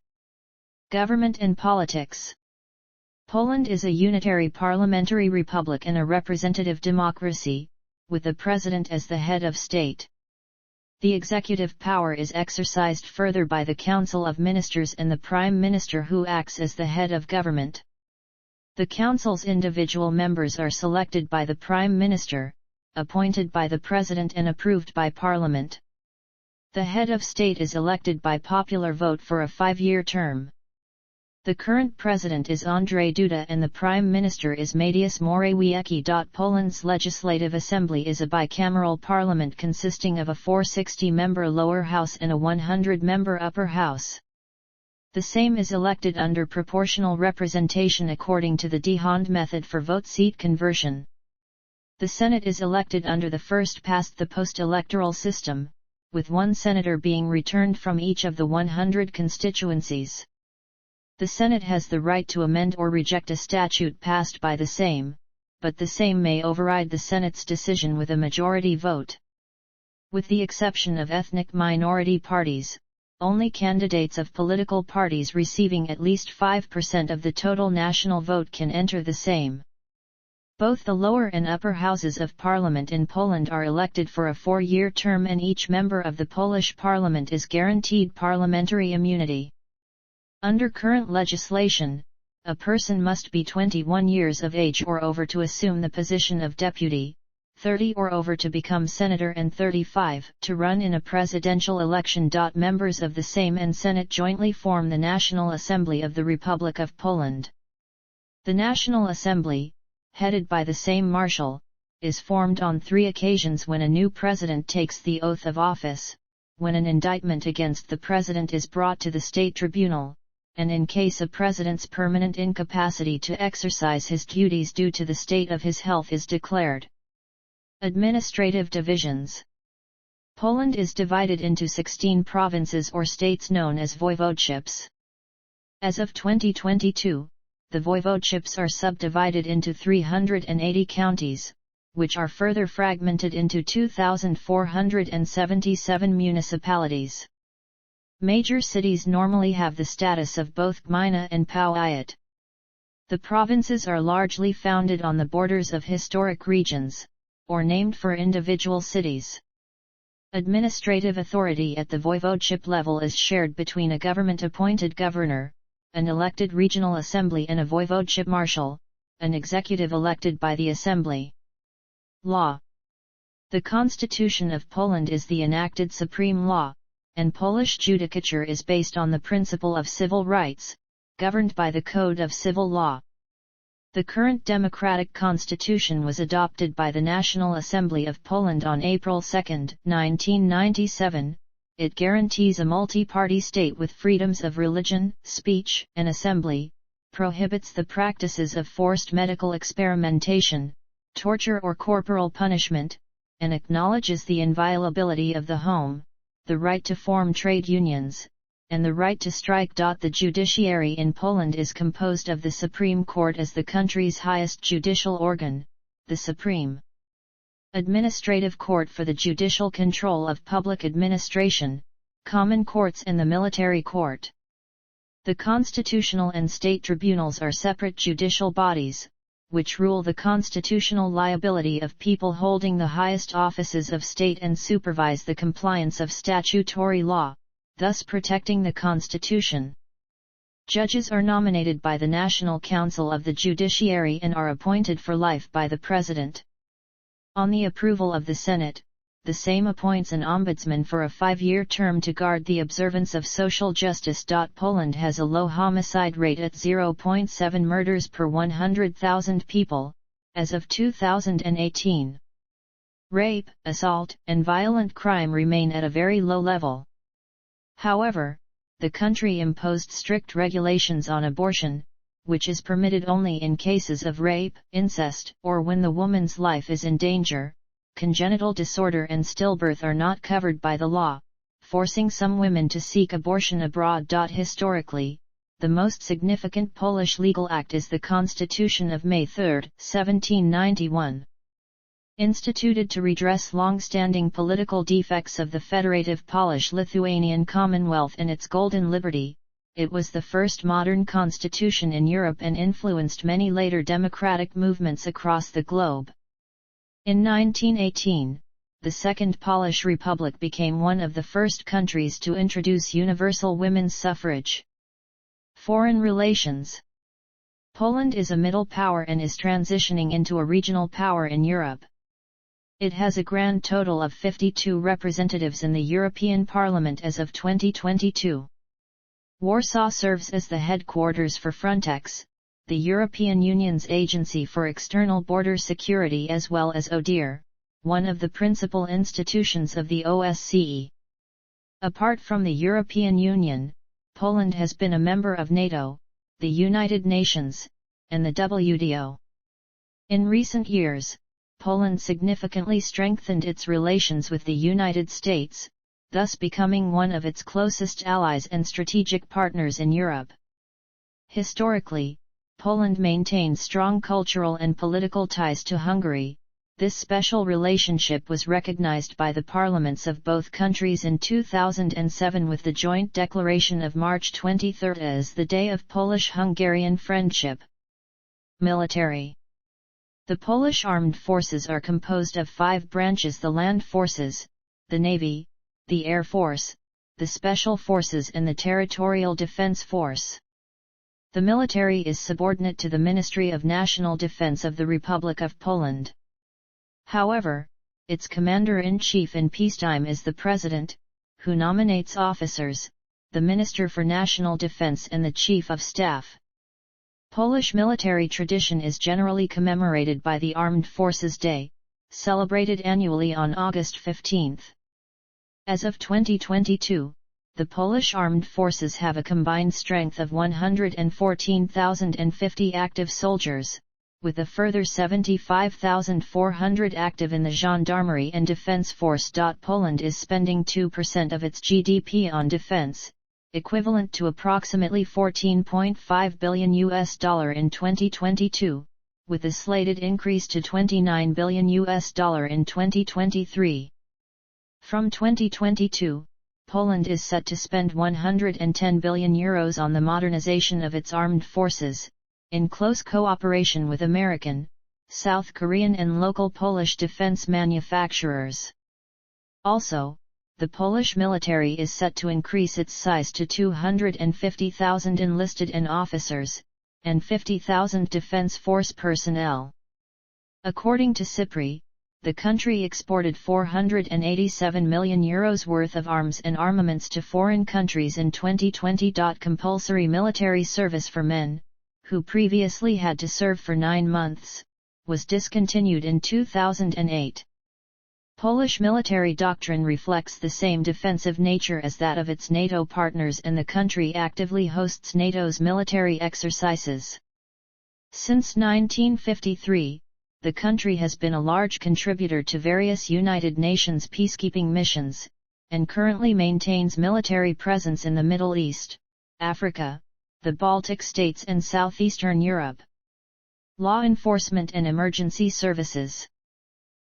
Government and politics. Poland is a unitary parliamentary republic and a representative democracy, with the president as the head of state. The executive power is exercised further by the Council of Ministers and the Prime Minister, who acts as the head of government. The Council's individual members are selected by the Prime Minister, appointed by the President and approved by Parliament. The head of state is elected by popular vote for a 5-year term. The current president is Andrzej Duda and the Prime Minister is Mateusz Morawiecki. Poland's Legislative Assembly is a bicameral parliament consisting of a 460-member lower house and a 100-member upper house. The Sejm is elected under proportional representation according to the D'Hondt method for vote seat conversion. The Senate is elected under the first-past-the-post electoral system, with 1 senator being returned from each of the 100 constituencies. The Senate has the right to amend or reject a statute passed by the Sejm, but the Sejm may override the Senate's decision with a majority vote. With the exception of ethnic minority parties, only candidates of political parties receiving at least 5% of the total national vote can enter the Sejm. Both the lower and upper houses of parliament in Poland are elected for a 4-year term and each member of the Polish parliament is guaranteed parliamentary immunity. Under current legislation, a person must be 21 years of age or over to assume the position of deputy, 30 or over to become senator and 35 to run in a presidential election. Members of the Sejm and Senate jointly form the National Assembly of the Republic of Poland. The National Assembly, headed by the Sejm Marshal, is formed on 3 occasions: when a new president takes the oath of office, when an indictment against the president is brought to the state tribunal, and in case a president's permanent incapacity to exercise his duties due to the state of his health is declared. Administrative divisions. Poland is divided into 16 provinces or states known as voivodeships. As of 2022, the voivodeships are subdivided into 380 counties, which are further fragmented into 2,477 municipalities. Major cities normally have the status of both gmina and powiat. The provinces are largely founded on the borders of historic regions, or named for individual cities. Administrative authority at the voivodeship level is shared between a government-appointed governor, an elected regional assembly and a voivodeship marshal, an executive elected by the assembly. Law. The Constitution of Poland is the enacted supreme law, and Polish judicature is based on the principle of civil rights, governed by the Code of Civil Law. The current democratic constitution was adopted by the National Assembly of Poland on April 2, 1997. It guarantees a multi-party state with freedoms of religion, speech, and assembly, prohibits the practices of forced medical experimentation, torture or corporal punishment, and acknowledges the inviolability of the home, the right to form trade unions, and the right to strike. The judiciary in Poland is composed of the Supreme Court as the country's highest judicial organ, the Supreme Administrative Court for the judicial control of public administration, common courts and the military court. The constitutional and state tribunals are separate judicial bodies, which rule the constitutional liability of people holding the highest offices of state and supervise the compliance of statutory law, thus protecting the Constitution. Judges are nominated by the National Council of the Judiciary and are appointed for life by the President. On the approval of the Senate, the same appoints an ombudsman for a 5-year term to guard the observance of social justice. Poland has a low homicide rate at 0.7 murders per 100,000 people, as of 2018. Rape, assault, and violent crime remain at a very low level. However, the country imposed strict regulations on abortion, which is permitted only in cases of rape, incest, or when the woman's life is in danger. Congenital disorder and stillbirth are not covered by the law, forcing some women to seek abortion abroad. Historically, the most significant Polish legal act is the Constitution of May 3, 1791. Instituted to redress long-standing political defects of the Federative Polish-Lithuanian Commonwealth and its Golden Liberty, it was the first modern constitution in Europe and influenced many later democratic movements across the globe. In 1918, the Second Polish Republic became one of the first countries to introduce universal women's suffrage. Foreign relations. Poland is a middle power and is transitioning into a regional power in Europe. It has a grand total of 52 representatives in the European Parliament as of 2022. Warsaw serves as the headquarters for Frontex, the European Union's Agency for External Border Security, as well as ODIHR, one of the principal institutions of the OSCE. Apart from the European Union, Poland has been a member of NATO, the United Nations, and the WTO. In recent years, Poland significantly strengthened its relations with the United States, thus becoming one of its closest allies and strategic partners in Europe. Historically, Poland maintained strong cultural and political ties to Hungary. This special relationship was recognized by the parliaments of both countries in 2007 with the joint declaration of March 23 as the Day of Polish-Hungarian Friendship. Military. The Polish armed forces are composed of 5 branches: the land forces, the navy, the air force, the special forces and the territorial defense force. The military is subordinate to the Ministry of National Defense of the Republic of Poland. However, its commander-in-chief in peacetime is the President, who nominates officers, the Minister for National Defense and the Chief of Staff. Polish military tradition is generally commemorated by the Armed Forces Day, celebrated annually on August 15. As of 2022, the Polish armed forces have a combined strength of 114,050 active soldiers, with a further 75,400 active in the Gendarmerie and Defense Force. Poland is spending 2% of its GDP on defense, equivalent to approximately $14.5 billion in 2022, with a slated increase to $29 billion in 2023. From 2022, Poland is set to spend €110 billion on the modernization of its armed forces, in close cooperation with American, South Korean and local Polish defense manufacturers. Also, the Polish military is set to increase its size to 250,000 enlisted and officers, and 50,000 defense force personnel. According to SIPRI, the country exported €487 million worth of arms and armaments to foreign countries in 2020. Compulsory military service for men, who previously had to serve for 9 months, was discontinued in 2008. Polish military doctrine reflects the same defensive nature as that of its NATO partners, and the country actively hosts NATO's military exercises. Since 1953, the country has been a large contributor to various United Nations peacekeeping missions, and currently maintains military presence in the Middle East, Africa, the Baltic states and southeastern Europe. Law enforcement and emergency services.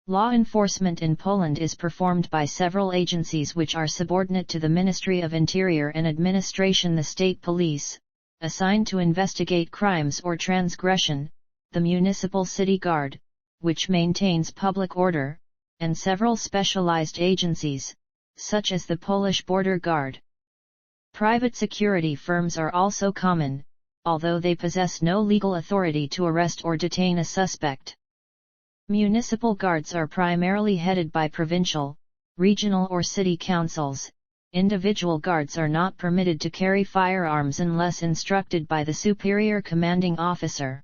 Law enforcement in Poland is performed by several agencies which are subordinate to the Ministry of Interior and Administration. The state police, assigned to investigate crimes or transgression, the Municipal City Guard, which maintains public order, and several specialized agencies, such as the Polish Border Guard. Private security firms are also common, although they possess no legal authority to arrest or detain a suspect. Municipal guards are primarily headed by provincial, regional or city councils. Individual guards are not permitted to carry firearms unless instructed by the superior commanding officer.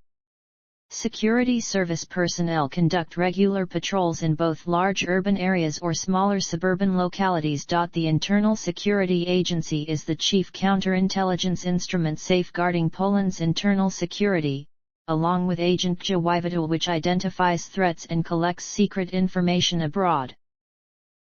Security service personnel conduct regular patrols in both large urban areas or smaller suburban localities. The Internal Security Agency is the chief counterintelligence instrument safeguarding Poland's internal security, along with Agent wik-ih-PEE-dee-ə, which identifies threats and collects secret information abroad.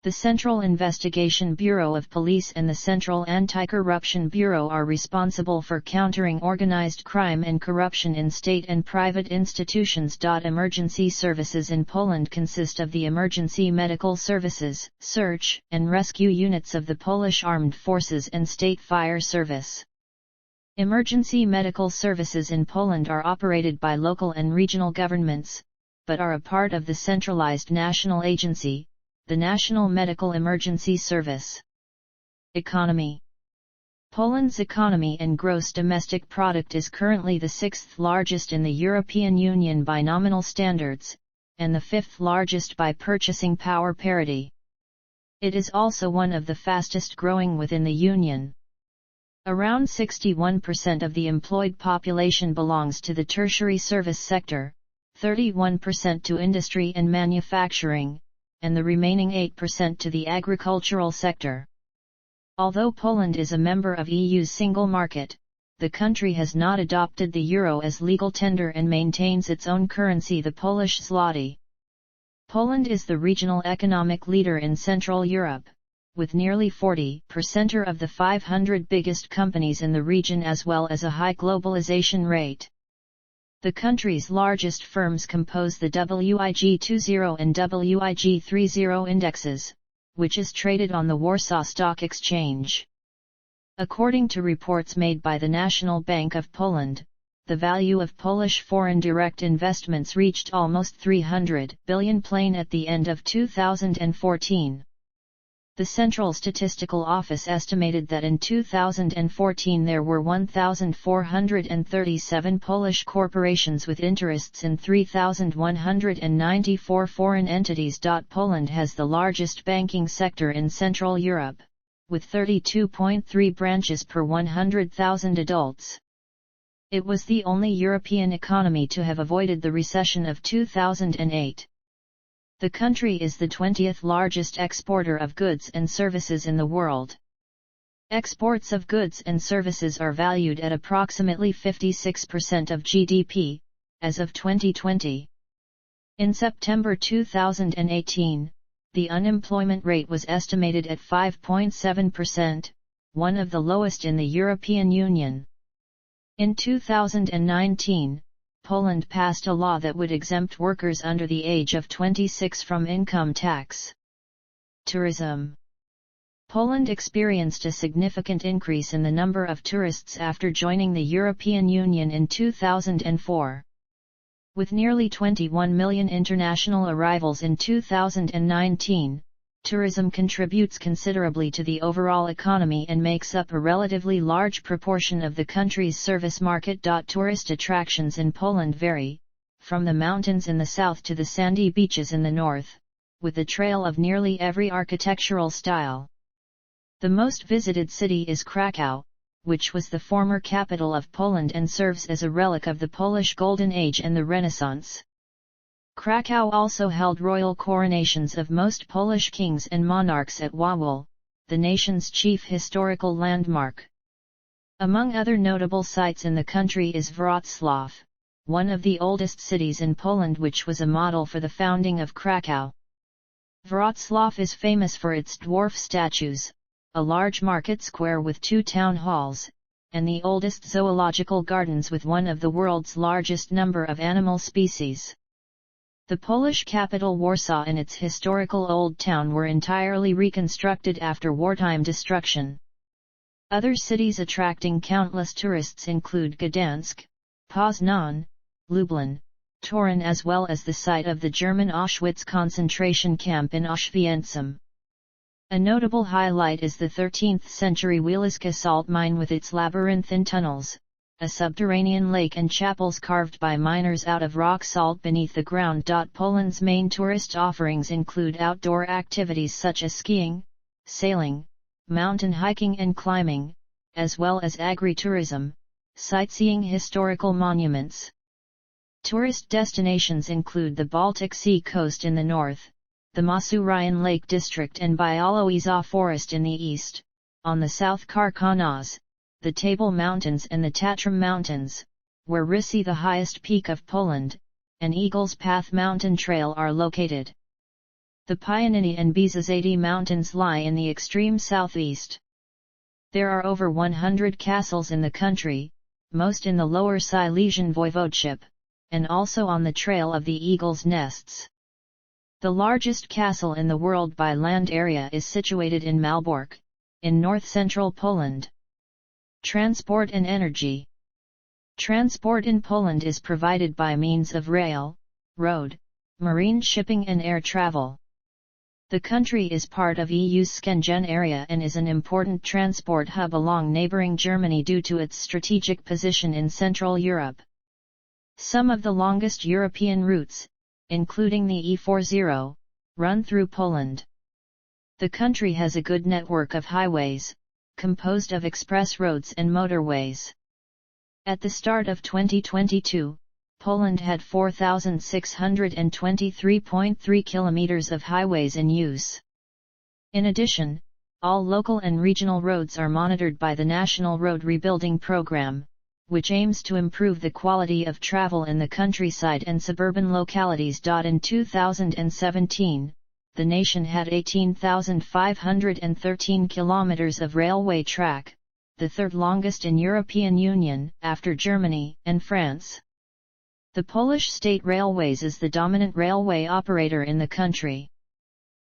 The Central Investigation Bureau of Police and the Central Anti-Corruption Bureau are responsible for countering organized crime and corruption in state and private institutions. Emergency services in Poland consist of the Emergency Medical Services, Search and Rescue units of the Polish Armed Forces and State Fire Service. Emergency medical services in Poland are operated by local and regional governments, but are a part of the centralized national agency, the National Medical Emergency Service. Economy. Poland's economy and gross domestic product is currently the sixth largest in the European Union by nominal standards, and the fifth largest by purchasing power parity. It is also one of the fastest growing within the Union. Around 61% of the employed population belongs to the tertiary service sector, 31% to industry and manufacturing, and the remaining 8% to the agricultural sector. Although Poland is a member of EU's single market, the country has not adopted the euro as legal tender and maintains its own currency, the Polish zloty. Poland is the regional economic leader in Central Europe, with nearly 40% of the 500 biggest companies in the region as well as a high globalization rate. The country's largest firms compose the WIG20 and WIG30 indexes, which is traded on the Warsaw Stock Exchange. According to reports made by the National Bank of Poland, the value of Polish foreign direct investments reached almost 300 billion at the end of 2014. The Central Statistical Office estimated that in 2014 there were 1,437 Polish corporations with interests in 3,194 foreign entities. Poland has the largest banking sector in Central Europe, with 32.3 branches per 100,000 adults. It was the only European economy to have avoided the recession of 2008. The country is the 20th largest exporter of goods and services in the world. Exports of goods and services are valued at approximately 56% of GDP, as of 2020. In September 2018, the unemployment rate was estimated at 5.7%, one of the lowest in the European Union. In 2019, Poland passed a law that would exempt workers under the age of 26 from income tax. Tourism. Poland experienced a significant increase in the number of tourists after joining the European Union in 2004. With nearly 21 million international arrivals in 2019, tourism contributes considerably to the overall economy and makes up a relatively large proportion of the country's service market. Tourist attractions in Poland vary, from the mountains in the south to the sandy beaches in the north, with a trail of nearly every architectural style. The most visited city is Krakow, which was the former capital of Poland and serves as a relic of the Polish Golden Age and the Renaissance. Krakow also held royal coronations of most Polish kings and monarchs at Wawel, the nation's chief historical landmark. Among other notable sites in the country is Wrocław, one of the oldest cities in Poland, which was a model for the founding of Krakow. Wrocław is famous for its dwarf statues, a large market square with 2 town halls, and the oldest zoological gardens with one of the world's largest number of animal species. The Polish capital Warsaw and its historical old town were entirely reconstructed after wartime destruction. Other cities attracting countless tourists include Gdansk, Poznań, Lublin, Torun, as well as the site of the German Auschwitz concentration camp in Oswiecim. A notable highlight is the 13th-century Wieliczka salt mine with its labyrinthine tunnels, a subterranean lake and chapels carved by miners out of rock salt beneath the ground. Poland's main tourist offerings include outdoor activities such as skiing, sailing, mountain hiking and climbing, as well as agritourism, sightseeing historical monuments. Tourist destinations include the Baltic Sea coast in the north, the Masurian Lake District and Białowieża Forest in the east, on the south Karkonosze, the Table Mountains and the Tatram Mountains, where Rysy, the highest peak of Poland, and Eagle's Path mountain trail are located. The Pianiny and Bieszczady mountains lie in the extreme southeast. There are over 100 castles in the country, most in the Lower Silesian Voivodeship, and also on the Trail of the Eagle's Nests. The largest castle in the world by land area is situated in Malbork, in north-central Poland. Transport and energy. Transport in Poland is provided by means of rail, road, marine shipping and air travel. The country is part of EU's Schengen area and is an important transport hub along neighboring Germany due to its strategic position in Central Europe. Some of the longest European routes, including the E40, run through Poland. The country has a good network of highways, composed of express roads and motorways. At the start of 2022, Poland had 4,623.3 kilometers of highways in use. In addition, all local and regional roads are monitored by the National Road Rebuilding Program, which aims to improve the quality of travel in the countryside and suburban localities. In 2017, the nation had 18,513 kilometers of railway track, the third longest in European Union, after Germany and France. The Polish State Railways is the dominant railway operator in the country.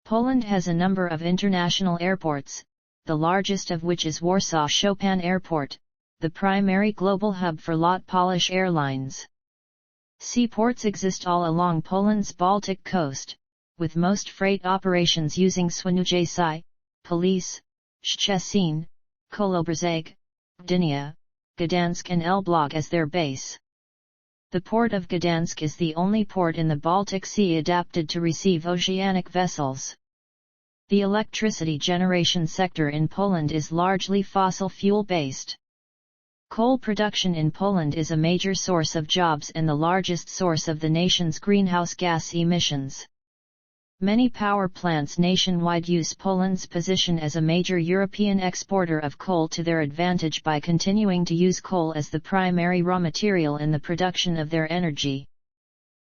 Poland has a number of international airports, the largest of which is Warsaw Chopin Airport, the primary global hub for LOT Polish Airlines. Seaports exist all along Poland's Baltic coast, with most freight operations using Świnoujście, Police, Szczecin, Kołobrzeg, Gdynia, Gdansk and Elbląg as their base. The port of Gdansk is the only port in the Baltic Sea adapted to receive oceanic vessels. The electricity generation sector in Poland is largely fossil fuel-based. Coal production in Poland is a major source of jobs and the largest source of the nation's greenhouse gas emissions. Many power plants nationwide use Poland's position as a major European exporter of coal to their advantage by continuing to use coal as the primary raw material in the production of their energy.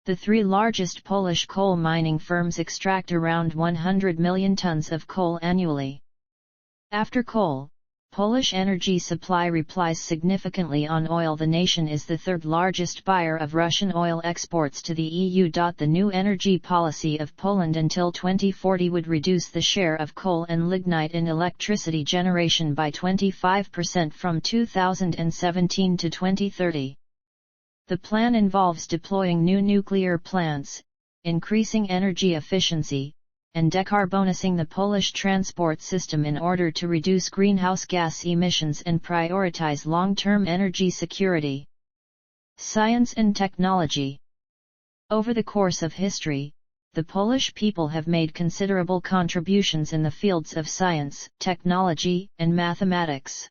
The three largest Polish coal mining firms extract around 100 million tons of coal annually. After coal, Polish energy supply relies significantly on oil. The nation is the third largest buyer of Russian oil exports to the EU. The new energy policy of Poland until 2040 would reduce the share of coal and lignite in electricity generation by 25% from 2017 to 2030. The plan involves deploying new nuclear plants, increasing energy efficiency, and decarbonizing the Polish transport system in order to reduce greenhouse gas emissions and prioritize long-term energy security. Science and technology. Over the course of history, the Polish people have made considerable contributions in the fields of science, technology, and mathematics.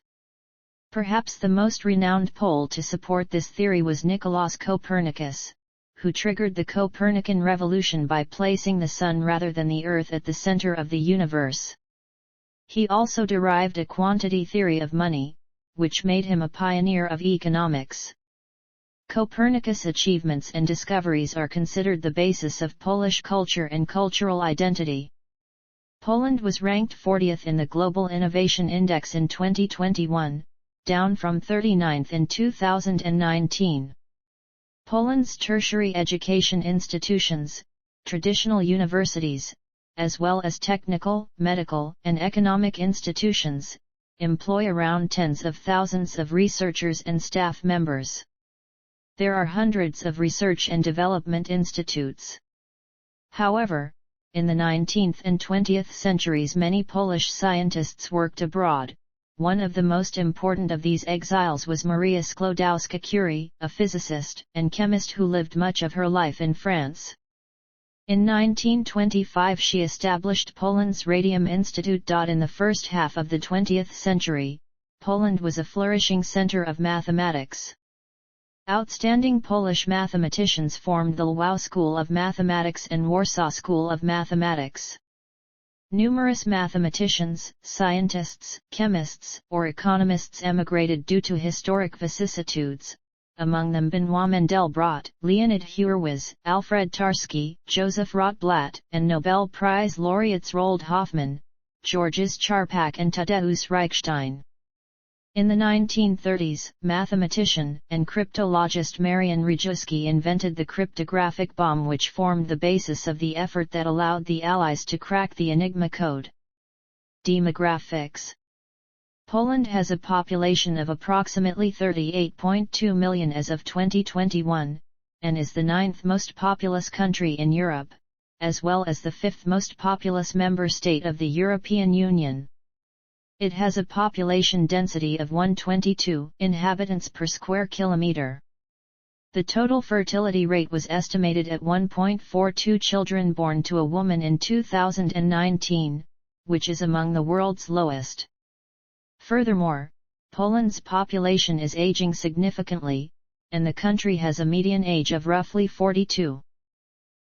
Perhaps the most renowned Pole to support this theory was Nicolaus Copernicus, who triggered the Copernican revolution by placing the Sun rather than the Earth at the center of the universe. He also derived a quantity theory of money, which made him a pioneer of economics. Copernicus' achievements and discoveries are considered the basis of Polish culture and cultural identity. Poland was ranked 40th in the Global Innovation Index in 2021, down from 39th in 2019. Poland's tertiary education institutions, traditional universities, as well as technical, medical, and economic institutions, employ around tens of thousands of researchers and staff members. There are hundreds of research and development institutes. However, in the 19th and 20th centuries many Polish scientists worked abroad. One of the most important of these exiles was Maria Skłodowska-Curie, a physicist and chemist who lived much of her life in France. In 1925 she established Poland's Radium Institute. In the first half of the 20th century, Poland was a flourishing center of mathematics. Outstanding Polish mathematicians formed the Lwów School of Mathematics and Warsaw School of Mathematics. Numerous mathematicians, scientists, chemists, or economists emigrated due to historic vicissitudes, among them Benoit Mandelbrot, Leonid Hurwitz, Alfred Tarski, Joseph Rotblat, and Nobel Prize laureates Roald Hoffmann, Georges Charpak and Tadeusz Reichstein. In the 1930s, mathematician and cryptologist Marian Rejewski invented the cryptographic bomb, which formed the basis of the effort that allowed the Allies to crack the Enigma code. Demographics. Poland has a population of approximately 38.2 million as of 2021, and is the 9th most populous country in Europe, as well as the 5th most populous member state of the European Union. It has a population density of 122 inhabitants per square kilometer. The total fertility rate was estimated at 1.42 children born to a woman in 2019, which is among the world's lowest. Furthermore, Poland's population is aging significantly, and the country has a median age of roughly 42.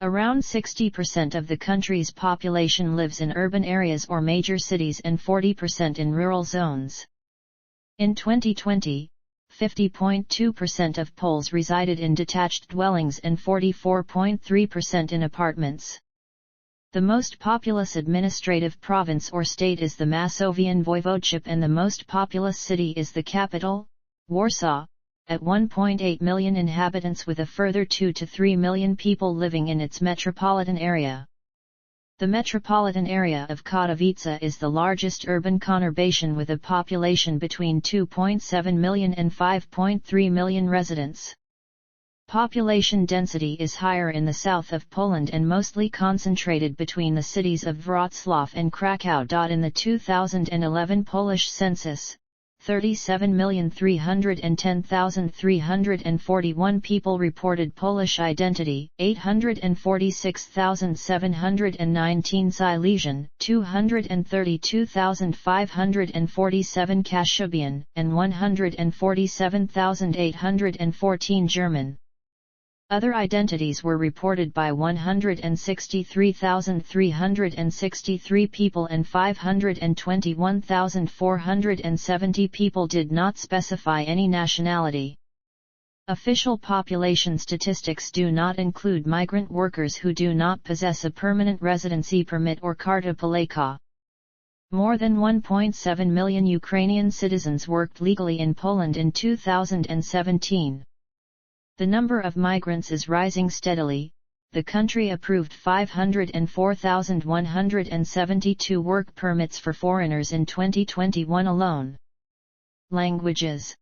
Around 60% of the country's population lives in urban areas or major cities and 40% in rural zones. In 2020, 50.2% of Poles resided in detached dwellings and 44.3% in apartments. The most populous administrative province or state is the Masovian Voivodeship, and the most populous city is the capital, Warsaw, at 1.8 million inhabitants, with a further 2 to 3 million people living in its metropolitan area. The metropolitan area of Katowice is the largest urban conurbation with a population between 2.7 million and 5.3 million residents. Population density is higher in the south of Poland and mostly concentrated between the cities of Wrocław and Kraków. In the 2011 Polish census, 37,310,341 people reported Polish identity, 846,719 Silesian, 232,547 Kashubian, and 147,814 German. Other identities were reported by 163,363 people, and 521,470 people did not specify any nationality. Official population statistics do not include migrant workers who do not possess a permanent residency permit or Karta Polaka. More than 1.7 million Ukrainian citizens worked legally in Poland in 2017. The number of migrants is rising steadily. The country approved 504,172 work permits for foreigners in 2021 alone. Languages.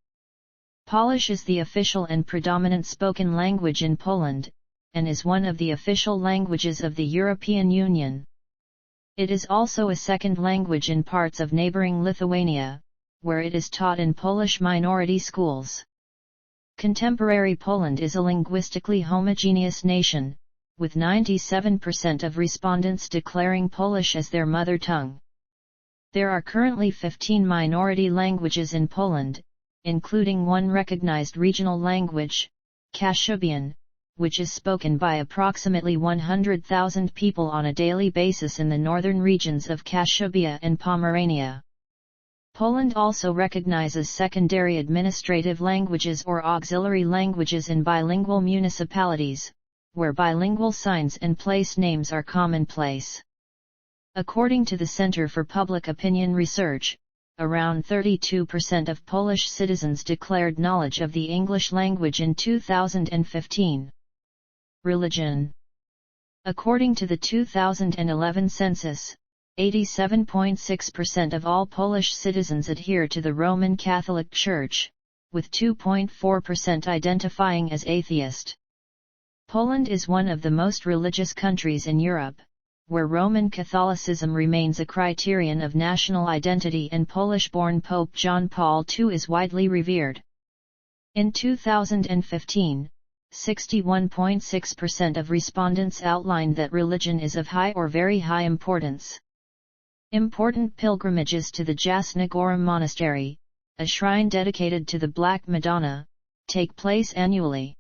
Polish is the official and predominant spoken language in Poland, and is one of the official languages of the European Union. It is also a second language in parts of neighboring Lithuania, where it is taught in Polish minority schools. Contemporary Poland is a linguistically homogeneous nation, with 97% of respondents declaring Polish as their mother tongue. There are currently 15 minority languages in Poland, including one recognized regional language, Kashubian, which is spoken by approximately 100,000 people on a daily basis in the northern regions of Kashubia and Pomerania. Poland also recognizes secondary administrative languages or auxiliary languages in bilingual municipalities, where bilingual signs and place names are commonplace. According to the Center for Public Opinion Research, around 32% of Polish citizens declared knowledge of the English language in 2015. Religion. According to the 2011 census, 87.6% of all Polish citizens adhere to the Roman Catholic Church, with 2.4% identifying as atheist. Poland is one of the most religious countries in Europe, where Roman Catholicism remains a criterion of national identity, and Polish-born Pope John Paul II is widely revered. In 2015, 61.6% of respondents outlined that religion is of high or very high importance. Important pilgrimages to the Jasna Gora Monastery, a shrine dedicated to the Black Madonna, take place annually.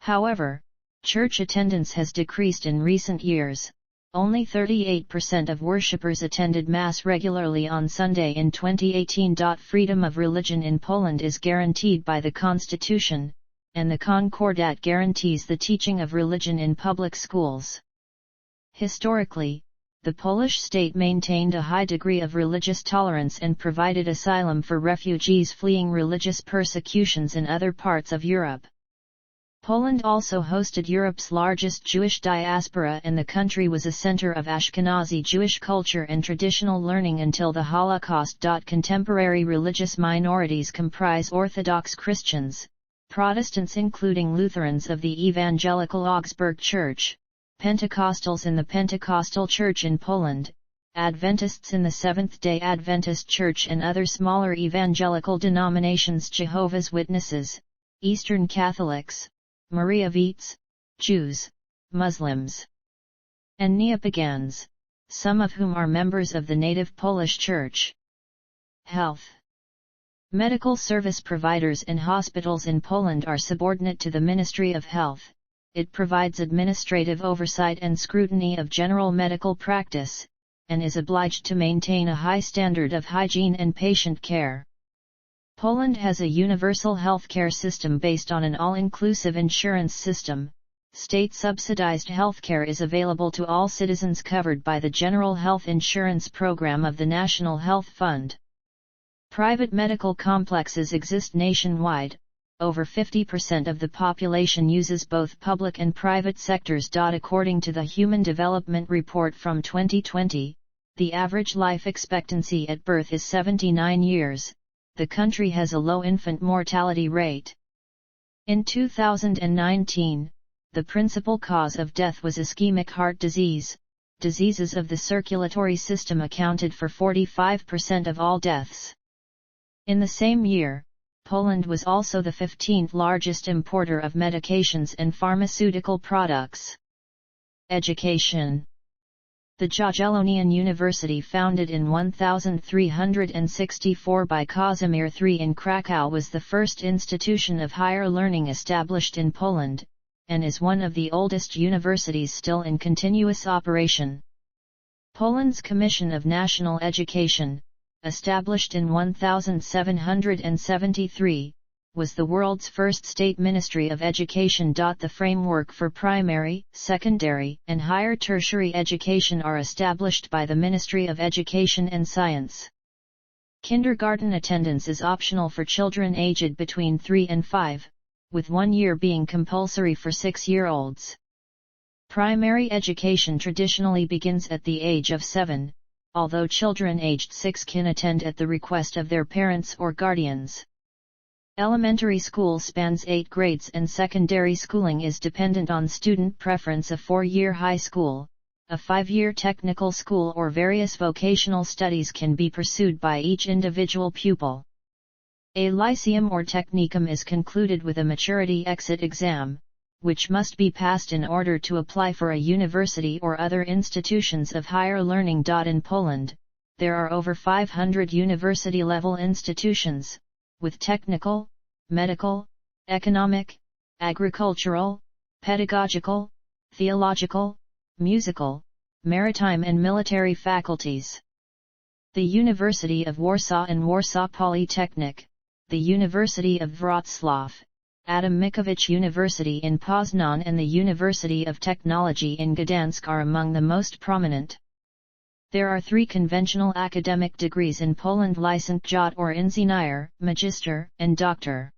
However, church attendance has decreased in recent years. Only 38% of worshippers attended Mass regularly on Sunday in 2018. Freedom of religion in Poland is guaranteed by the Constitution, and the Concordat guarantees the teaching of religion in public schools. Historically, the Polish state maintained a high degree of religious tolerance and provided asylum for refugees fleeing religious persecutions in other parts of Europe. Poland also hosted Europe's largest Jewish diaspora, and the country was a center of Ashkenazi Jewish culture and traditional learning until the Holocaust. Contemporary religious minorities comprise Orthodox Christians, Protestants including Lutherans of the Evangelical Augsburg Church, Pentecostals in the Pentecostal Church in Poland, Adventists in the Seventh-day Adventist Church and other smaller evangelical denominations, Jehovah's Witnesses, Eastern Catholics, Moravites, Jews, Muslims, and Neopagans, some of whom are members of the native Polish Church. Health. Medical service providers and hospitals in Poland are subordinate to the Ministry of Health. It provides administrative oversight and scrutiny of general medical practice, and is obliged to maintain a high standard of hygiene and patient care. Poland has a universal healthcare system based on an all-inclusive insurance system. State-subsidized healthcare is available to all citizens covered by the General Health Insurance Program of the National Health Fund. Private medical complexes exist nationwide. Over 50% of the population uses both public and private sectors. According to the Human Development Report from 2020, the average life expectancy at birth is 79 years. The country has a low infant mortality rate. In 2019, the principal cause of death was ischemic heart disease. Diseases of the circulatory system accounted for 45% of all deaths. In the same year, Poland was also the 15th largest importer of medications and pharmaceutical products. Education. The Jagiellonian University, founded in 1364 by Casimir III in Krakow, was the first institution of higher learning established in Poland, and is one of the oldest universities still in continuous operation. Poland's Commission of National Education, established in 1773, was the world's first state ministry of education. The framework for primary, secondary, and higher tertiary education are established by the Ministry of Education and Science. Kindergarten attendance is optional for children aged between 3 and 5, with 1 year being compulsory for 6-year-olds. Primary education traditionally begins at the age of 7, although children aged 6 can attend at the request of their parents or guardians. Elementary school spans 8 grades and secondary schooling is dependent on student preference. A 4-year high school, a 5-year technical school or various vocational studies can be pursued by each individual pupil. A lyceum or technicum is concluded with a maturity exit exam, which must be passed in order to apply for a university or other institutions of higher learning. In Poland, there are over 500 university-level institutions, with technical, medical, economic, agricultural, pedagogical, theological, musical, maritime and military faculties. The University of Warsaw and Warsaw Polytechnic, the University of Wrocław, Adam Mickiewicz University in Poznan and the University of Technology in Gdansk are among the most prominent. There are 3 conventional academic degrees in Poland: Licentiate or Inżynier, Magister, and Doctor.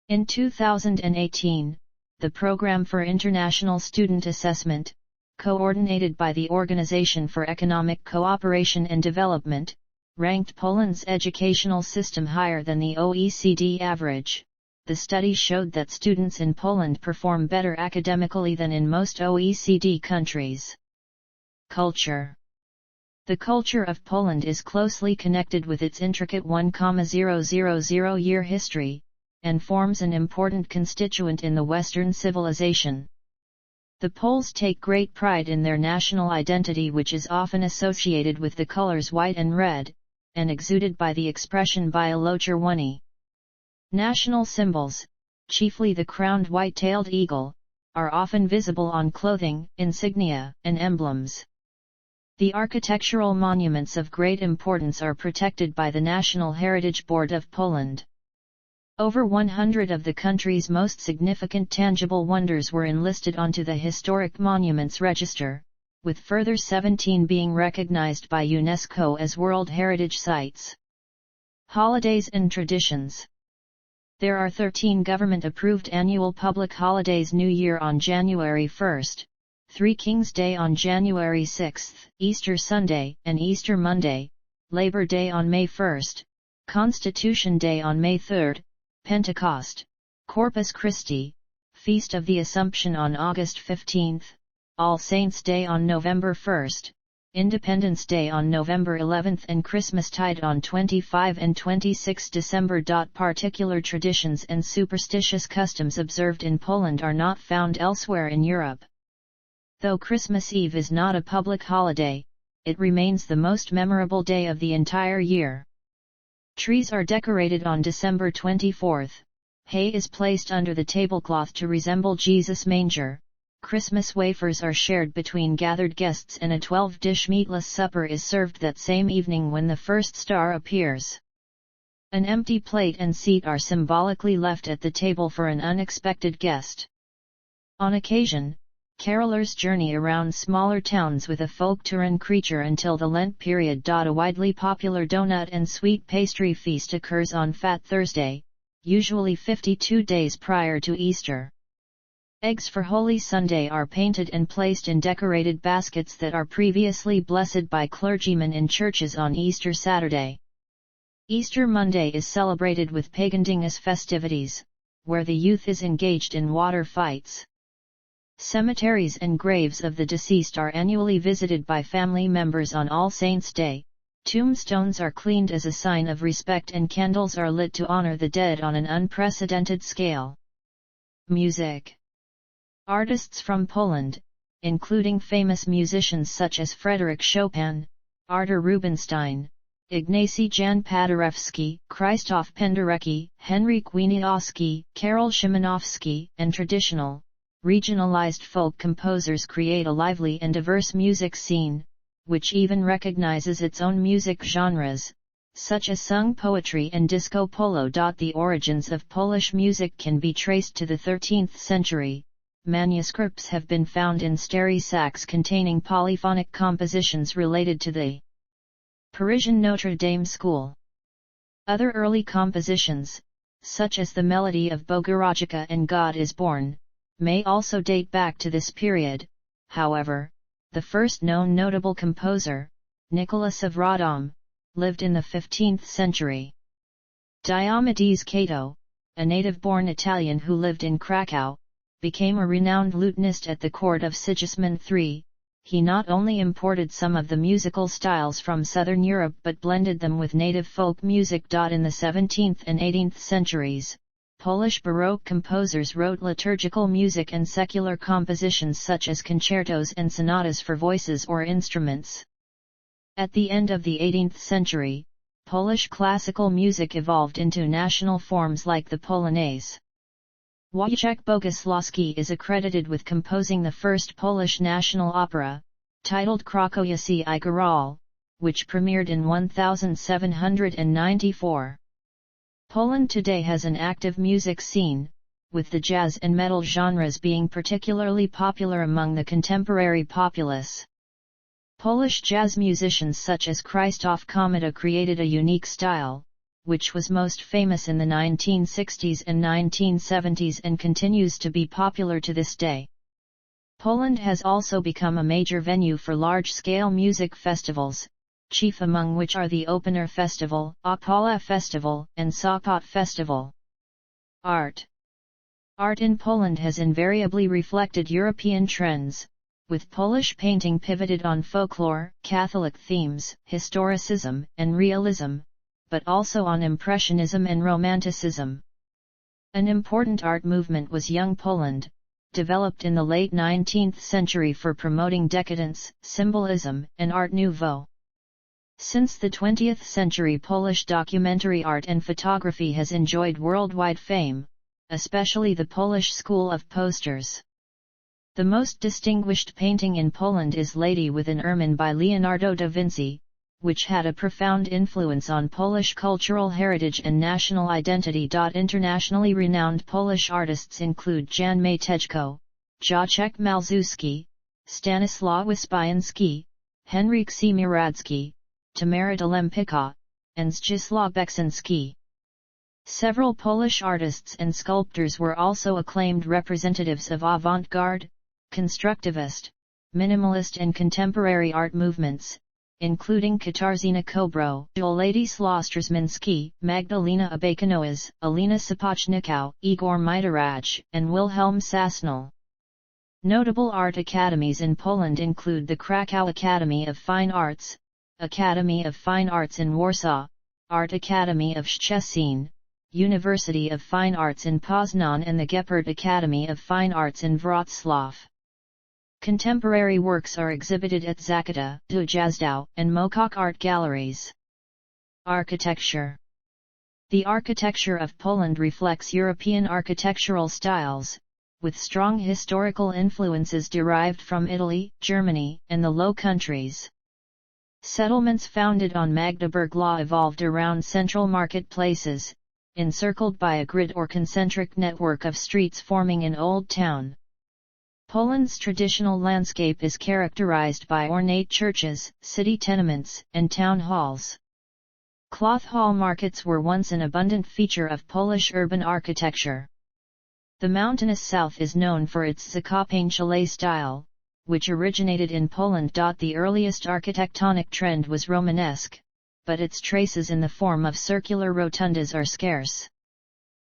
In 2018, the Program for International Student Assessment, coordinated by the Organization for Economic Cooperation and Development, ranked Poland's educational system higher than the OECD average. The study showed that students in Poland perform better academically than in most OECD countries. Culture. The culture of Poland is closely connected with its intricate 1,000-year history, and forms an important constituent in the Western civilization. The Poles take great pride in their national identity, which is often associated with the colors white and red, and exuded by the expression "Biało czerwone." National symbols, chiefly the crowned white-tailed eagle, are often visible on clothing, insignia, and emblems. The architectural monuments of great importance are protected by the National Heritage Board of Poland. Over 100 of the country's most significant tangible wonders were enlisted onto the Historic Monuments Register, with further 17 being recognized by UNESCO as World Heritage Sites. Holidays and traditions. There are 13 government-approved annual public holidays: New Year on January 1st, Three Kings Day on January 6th, Easter Sunday and Easter Monday, Labor Day on May 1st, Constitution Day on May 3rd, Pentecost, Corpus Christi, Feast of the Assumption on August 15th, All Saints' Day on November 1st, Independence Day on November 11th and Christmastide on 25 and 26 December. Particular traditions and superstitious customs observed in Poland are not found elsewhere in Europe. Though Christmas Eve is not a public holiday, it remains the most memorable day of the entire year. Trees are decorated on December 24th, hay is placed under the tablecloth to resemble Jesus' manger, Christmas wafers are shared between gathered guests, and a 12-dish meatless supper is served that same evening when the first star appears. An empty plate and seat are symbolically left at the table for an unexpected guest. On occasion, carolers journey around smaller towns with a folk touring creature until the Lent period. A widely popular donut and sweet pastry feast occurs on Fat Thursday, usually 52 days prior to Easter. Eggs for Holy Sunday are painted and placed in decorated baskets that are previously blessed by clergymen in churches on Easter Saturday. Easter Monday is celebrated with pagan dingus festivities, where the youth is engaged in water fights. Cemeteries and graves of the deceased are annually visited by family members on All Saints' Day. Tombstones are cleaned as a sign of respect and candles are lit to honor the dead on an unprecedented scale. Music. Artists from Poland, including famous musicians such as Fryderyk Chopin, Artur Rubinstein, Ignacy Jan Paderewski, Krzysztof Penderecki, Henryk Wieniawski, Karol Szymanowski, and traditional, regionalized folk composers create a lively and diverse music scene, which even recognizes its own music genres, such as sung poetry and disco polo. The origins of Polish music can be traced to the 13th century. Manuscripts have been found in starý sacks containing polyphonic compositions related to the Parisian Notre Dame school. Other early compositions, such as the melody of Bogorodica and God is Born, may also date back to this period. However, the first known notable composer, Nicholas of Rodom, lived in the 15th century. Diomedes Cato, a native-born Italian who lived in Krakow, became a renowned lutenist at the court of Sigismund III. He not only imported some of the musical styles from southern Europe but blended them with native folk music. In the 17th and 18th centuries, Polish Baroque composers wrote liturgical music and secular compositions such as concertos and sonatas for voices or instruments. At the end of the 18th century, Polish classical music evolved into national forms like the Polonaise. Wojciech Boguslawski is accredited with composing the first Polish national opera, titled Krakowiacy I Góral, which premiered in 1794. Poland today has an active music scene, with the jazz and metal genres being particularly popular among the contemporary populace. Polish jazz musicians such as Krzysztof Komeda created a unique style, which was most famous in the 1960s and 1970s and continues to be popular to this day. Poland has also become a major venue for large-scale music festivals, chief among which are the Opener Festival, Opala Festival, and Sopot Festival. Art. Art in Poland has invariably reflected European trends, with Polish painting pivoted on folklore, Catholic themes, historicism, and realism, but also on Impressionism and Romanticism. An important art movement was Young Poland, developed in the late 19th century for promoting decadence, symbolism, and Art Nouveau. Since the 20th century, Polish documentary art and photography has enjoyed worldwide fame, especially the Polish school of posters. The most distinguished painting in Poland is Lady with an Ermine by Leonardo da Vinci, which had a profound influence on Polish cultural heritage and national identity. Internationally renowned Polish artists include Jan Matejko, Jacek Malczewski, Stanislaw Wyspiański, Henryk Siemiradzki, Tamara Dylempicka, and Zdzisław Beksinski. Several Polish artists and sculptors were also acclaimed representatives of avant-garde, constructivist, minimalist and contemporary art movements, including Katarzyna Kobro, Władysław Strzemiński, Magdalena Abakanowicz, Alina Sapochnikov, Igor Mitaraj, and Wilhelm Sasnal. Notable art academies in Poland include the Krakow Academy of Fine Arts, Academy of Fine Arts in Warsaw, Art Academy of Szczecin, University of Fine Arts in Poznan, and the Gepard Academy of Fine Arts in Wrocław. Contemporary works are exhibited at Zakota, Dujazdow, and Mokok art galleries. Architecture. The architecture of Poland reflects European architectural styles, with strong historical influences derived from Italy, Germany, and the Low Countries. Settlements founded on Magdeburg law evolved around central marketplaces, encircled by a grid or concentric network of streets forming an old town. Poland's traditional landscape is characterized by ornate churches, city tenements, and town halls. Cloth hall markets were once an abundant feature of Polish urban architecture. The mountainous south is known for its Zakopane chalet style, which originated in Poland. The earliest architectonic trend was Romanesque, but its traces in the form of circular rotundas are scarce.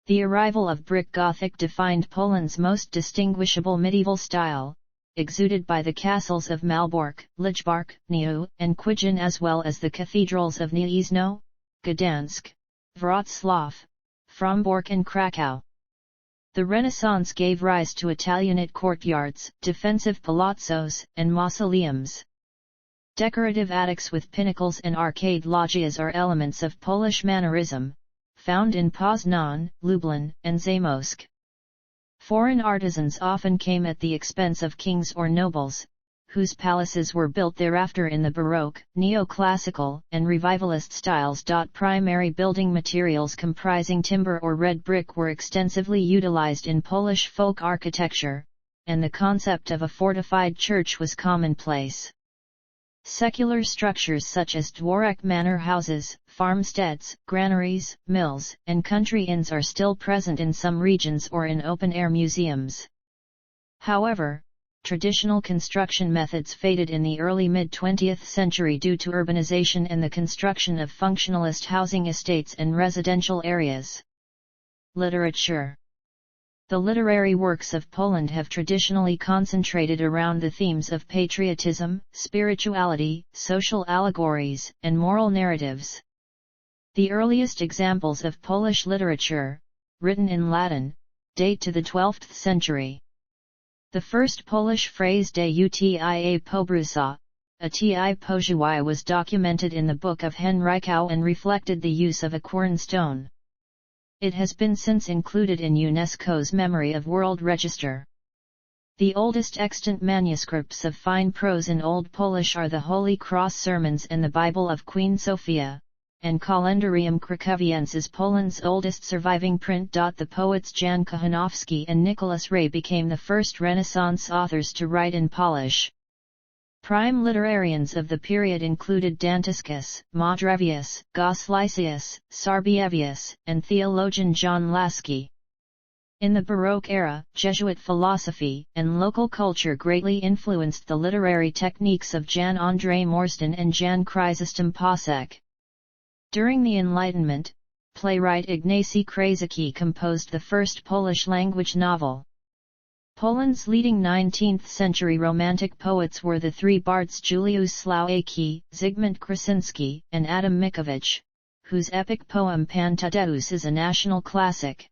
The arrival of brick Gothic defined Poland's most distinguishable medieval style, exuded by the castles of Malbork, Lidzbark, Nieuw, and Kwidzyń, as well as the cathedrals of Gniezno, Gdansk, Wrocław, Frombork and Krakow. The Renaissance gave rise to Italianate courtyards, defensive palazzos, and mausoleums. Decorative attics with pinnacles and arcade loggias are elements of Polish mannerism, found in Poznan, Lublin, and Zamość. Foreign artisans often came at the expense of kings or nobles, whose palaces were built thereafter in the Baroque, Neoclassical, and Revivalist styles. Primary building materials comprising timber or red brick were extensively utilized in Polish folk architecture, and the concept of a fortified church was commonplace. Secular structures such as dworek manor houses, farmsteads, granaries, mills, and country inns are still present in some regions or in open-air museums. However, traditional construction methods faded in the early mid-20th century due to urbanization and the construction of functionalist housing estates and residential areas. Literature. The literary works of Poland have traditionally concentrated around the themes of patriotism, spirituality, social allegories, and moral narratives. The earliest examples of Polish literature, written in Latin, date to the 12th century. The first Polish phrase de utia pobrusa, a ti pożywi, was documented in the Book of Henryków and reflected the use of a quernstone. It has been since included in UNESCO's Memory of World Register. The oldest extant manuscripts of fine prose in Old Polish are the Holy Cross Sermons and the Bible of Queen Sophia, and Kalendarium Krakowiense, Poland's oldest surviving print. The poets Jan Kochanowski and Nicholas Ray became the first Renaissance authors to write in Polish. Prime literarians of the period included Dantiscus, Modravius, Goslysius, Sarbievius, and theologian John Laski. In the Baroque era, Jesuit philosophy and local culture greatly influenced the literary techniques of Jan André Morstan and Jan Chrysostom Pasek. During the Enlightenment, playwright Ignacy Krasicki composed the first Polish-language novel. Poland's leading 19th-century Romantic poets were the three bards Juliusz Słowacki, Zygmunt Krasinski, and Adam Mickiewicz, whose epic poem Pan Tadeusz is a national classic.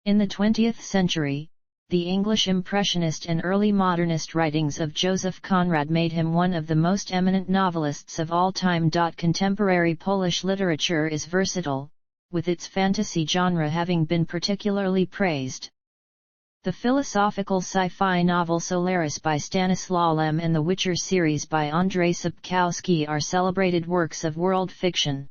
In the 20th century, the English Impressionist and early modernist writings of Joseph Conrad made him one of the most eminent novelists of all time. Contemporary Polish literature is versatile, with its fantasy genre having been particularly praised. The philosophical sci-fi novel Solaris by Stanislaw Lem and the Witcher series by Andrzej Sapkowski are celebrated works of world fiction.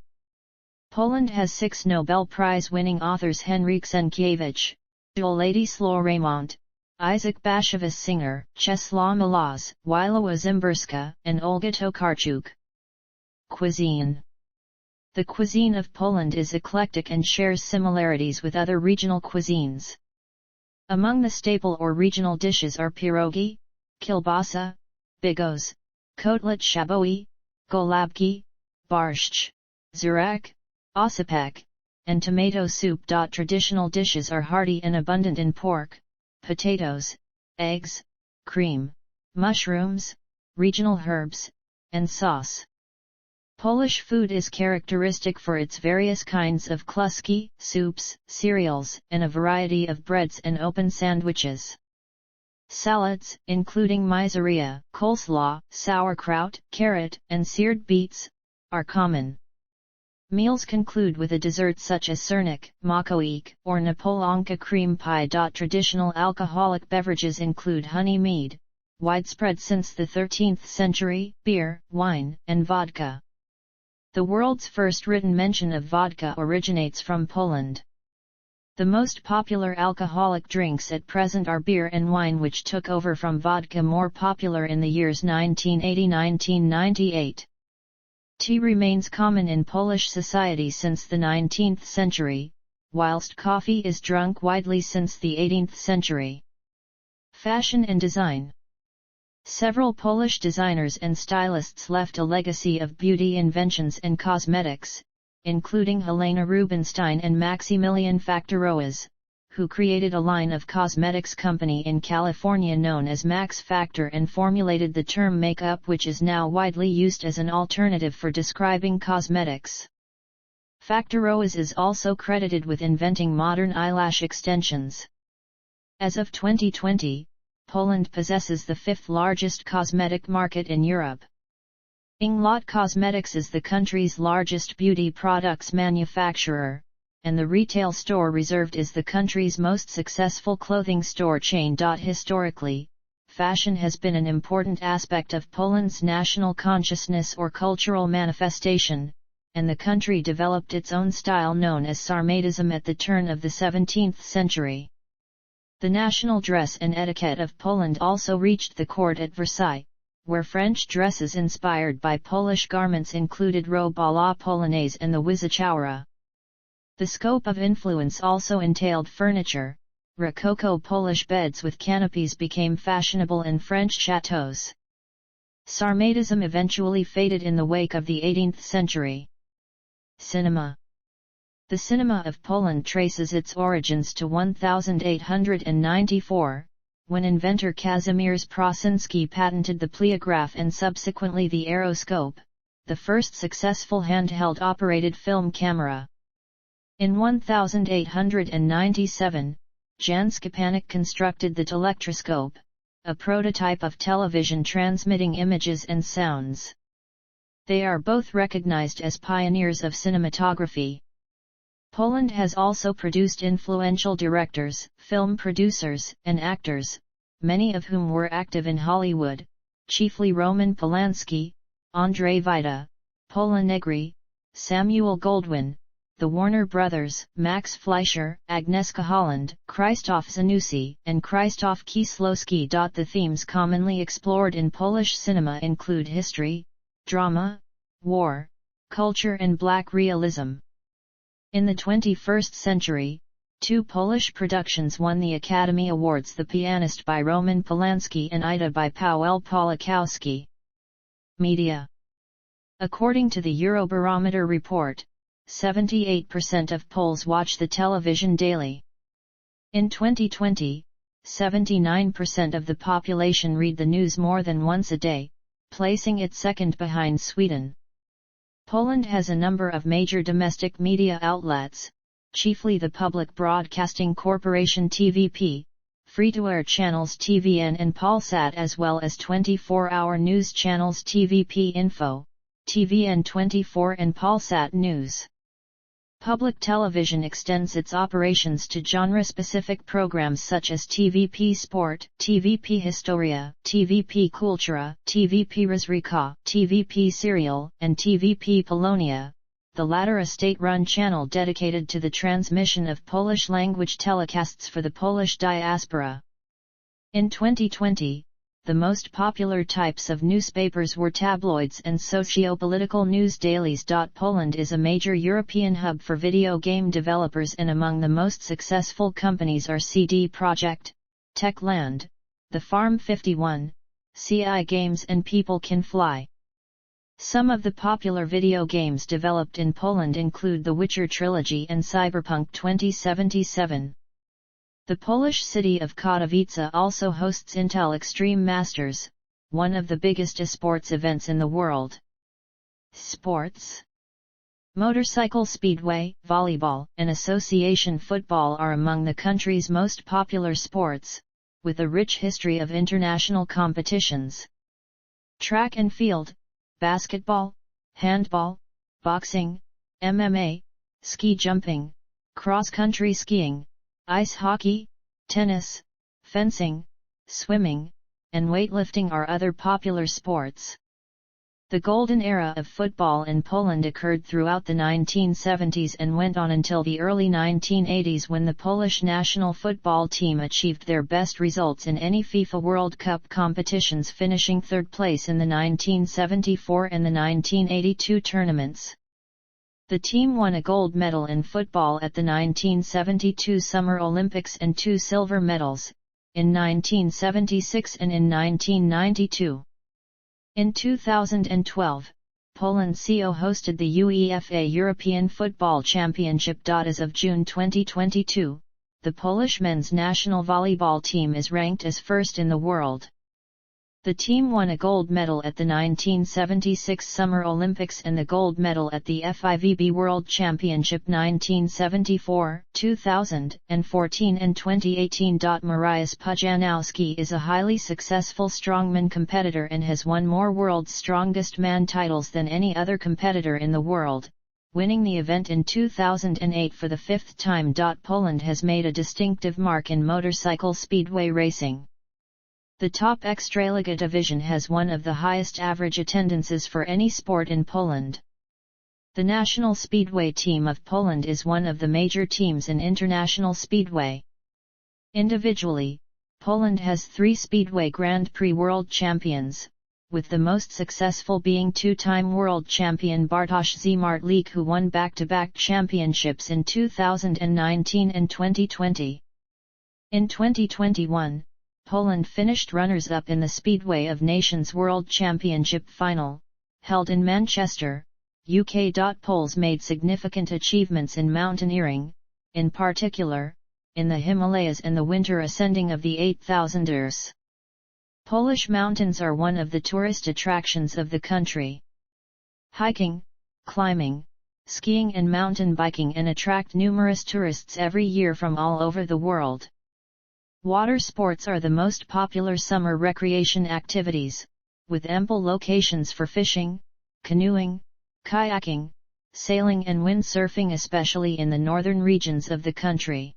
Poland has 6 Nobel Prize-winning authors: Henryk Sienkiewicz, Władysław Reymont, Isaac Bashevis Singer, Czesław Milosz, Wilowa Szymborska, and Olga Tokarczuk. Cuisine. The cuisine of Poland is eclectic and shares similarities with other regional cuisines. Among the staple or regional dishes are pierogi, kielbasa, bigos, kotlet schabowy, golabki, borscht, żurek, osypek, and tomato soup. Traditional dishes are hearty and abundant in pork, potatoes, eggs, cream, mushrooms, regional herbs, and sauce. Polish food is characteristic for its various kinds of kluski, soups, cereals, and a variety of breads and open sandwiches. Salads, including mizeria, coleslaw, sauerkraut, carrot, and seared beets, are common. Meals conclude with a dessert such as sernik, makoik, or napoleonka cream pie. Traditional alcoholic beverages include honey mead, widespread since the 13th century, beer, wine, and vodka. The world's first written mention of vodka originates from Poland. The most popular alcoholic drinks at present are beer and wine, which took over from vodka, more popular in the years 1980–1998. Tea remains common in Polish society since the 19th century, whilst coffee is drunk widely since the 18th century. Fashion and design. Several Polish designers and stylists left a legacy of beauty inventions and cosmetics, including Helena Rubinstein and Maximilian Factor-Roas, who created a line of cosmetics company in California known as Max Factor and formulated the term makeup, which is now widely used as an alternative for describing cosmetics. Factor-Roas is also credited with inventing modern eyelash extensions. As of 2020, Poland possesses the 5th largest cosmetic market in Europe. Inglot Cosmetics is the country's largest beauty products manufacturer, and the retail store Reserved is the country's most successful clothing store chain. Historically, fashion has been an important aspect of Poland's national consciousness or cultural manifestation, and the country developed its own style known as Sarmatism at the turn of the 17th century. The national dress and etiquette of Poland also reached the court at Versailles, where French dresses inspired by Polish garments included robe à la polonaise and the wizychowra. The scope of influence also entailed furniture. Rococo Polish beds with canopies became fashionable in French chateaux. Sarmatism eventually faded in the wake of the 18th century. Cinema. The cinema of Poland traces its origins to 1894, when inventor Kazimierz Prosiński patented the pleograph and subsequently the aeroscope, the first successful handheld-operated film camera. In 1897, Jan Szczepanik constructed the telectroscope, a prototype of television transmitting images and sounds. They are both recognized as pioneers of cinematography. Poland has also produced influential directors, film producers, and actors, many of whom were active in Hollywood, chiefly Roman Polanski, Andrzej Wajda, Pola Negri, Samuel Goldwyn, the Warner Brothers, Max Fleischer, Agnieszka Holland, Krzysztof Zanussi, and Krzysztof Kieślowski. The themes commonly explored in Polish cinema include history, drama, war, culture and black realism. In the 21st century, 2 Polish productions won the Academy Awards: The Pianist by Roman Polanski and Ida by Paweł Polakowski. Media. According to the Eurobarometer report, 78% of Poles watch the television daily. In 2020, 79% of the population read the news more than once a day, placing it second behind Sweden. Poland has a number of major domestic media outlets, chiefly the public broadcasting corporation TVP, free-to-air channels TVN and Polsat, as well as 24-hour news channels TVP Info, TVN 24 and Polsat News. Public television extends its operations to genre-specific programs such as TVP Sport, TVP Historia, TVP Kultura, TVP Rozrywka, TVP Serial, and TVP Polonia, the latter a state-run channel dedicated to the transmission of Polish-language telecasts for the Polish diaspora. In 2020, the most popular types of newspapers were tabloids and socio-political news dailies. Poland is a major European hub for video game developers, and among the most successful companies are CD Projekt, Techland, The Farm 51, CI Games and People Can Fly. Some of the popular video games developed in Poland include The Witcher Trilogy and Cyberpunk 2077. The Polish city of Katowice also hosts Intel Extreme Masters, one of the biggest esports events in the world. Sports. Motorcycle speedway, volleyball, and association football are among the country's most popular sports, with a rich history of international competitions. Track and field, basketball, handball, boxing, MMA, ski jumping, cross-country skiing, ice hockey, tennis, fencing, swimming, and weightlifting are other popular sports. The golden era of football in Poland occurred throughout the 1970s and went on until the early 1980s, when the Polish national football team achieved their best results in any FIFA World Cup competitions, finishing third place in the 1974 and the 1982 tournaments. The team won a gold medal in football at the 1972 Summer Olympics and 2 silver medals, in 1976 and in 1992. In 2012, Poland CO hosted the UEFA European Football Championship. As of June 2022, the Polish men's national volleyball team is ranked as first in the world. The team won a gold medal at the 1976 Summer Olympics and the gold medal at the FIVB World Championship 1974, 2014 and 2018. Mariusz Pudzianowski is a highly successful strongman competitor and has won more World's Strongest Man titles than any other competitor in the world, winning the event in 2008 for the 5th time. Poland has made a distinctive mark in motorcycle speedway racing. The top Ekstraliga division has one of the highest average attendances for any sport in Poland. The national speedway team of Poland is one of the major teams in international speedway. Individually, Poland has 3 Speedway Grand Prix world champions, with the most successful being 2-time world champion Bartosz Zmartlik, who won back-to-back championships in 2019 and 2020. In 2021, Poland finished runners-up in the Speedway of Nations World Championship final, held in Manchester, UK. Poles made significant achievements in mountaineering, in particular, in the Himalayas and the winter ascending of the 8,000ers. Polish mountains are one of the tourist attractions of the country. Hiking, climbing, skiing and mountain biking attract numerous tourists every year from all over the world. Water sports are the most popular summer recreation activities, with ample locations for fishing, canoeing, kayaking, sailing and windsurfing, especially in the northern regions of the country.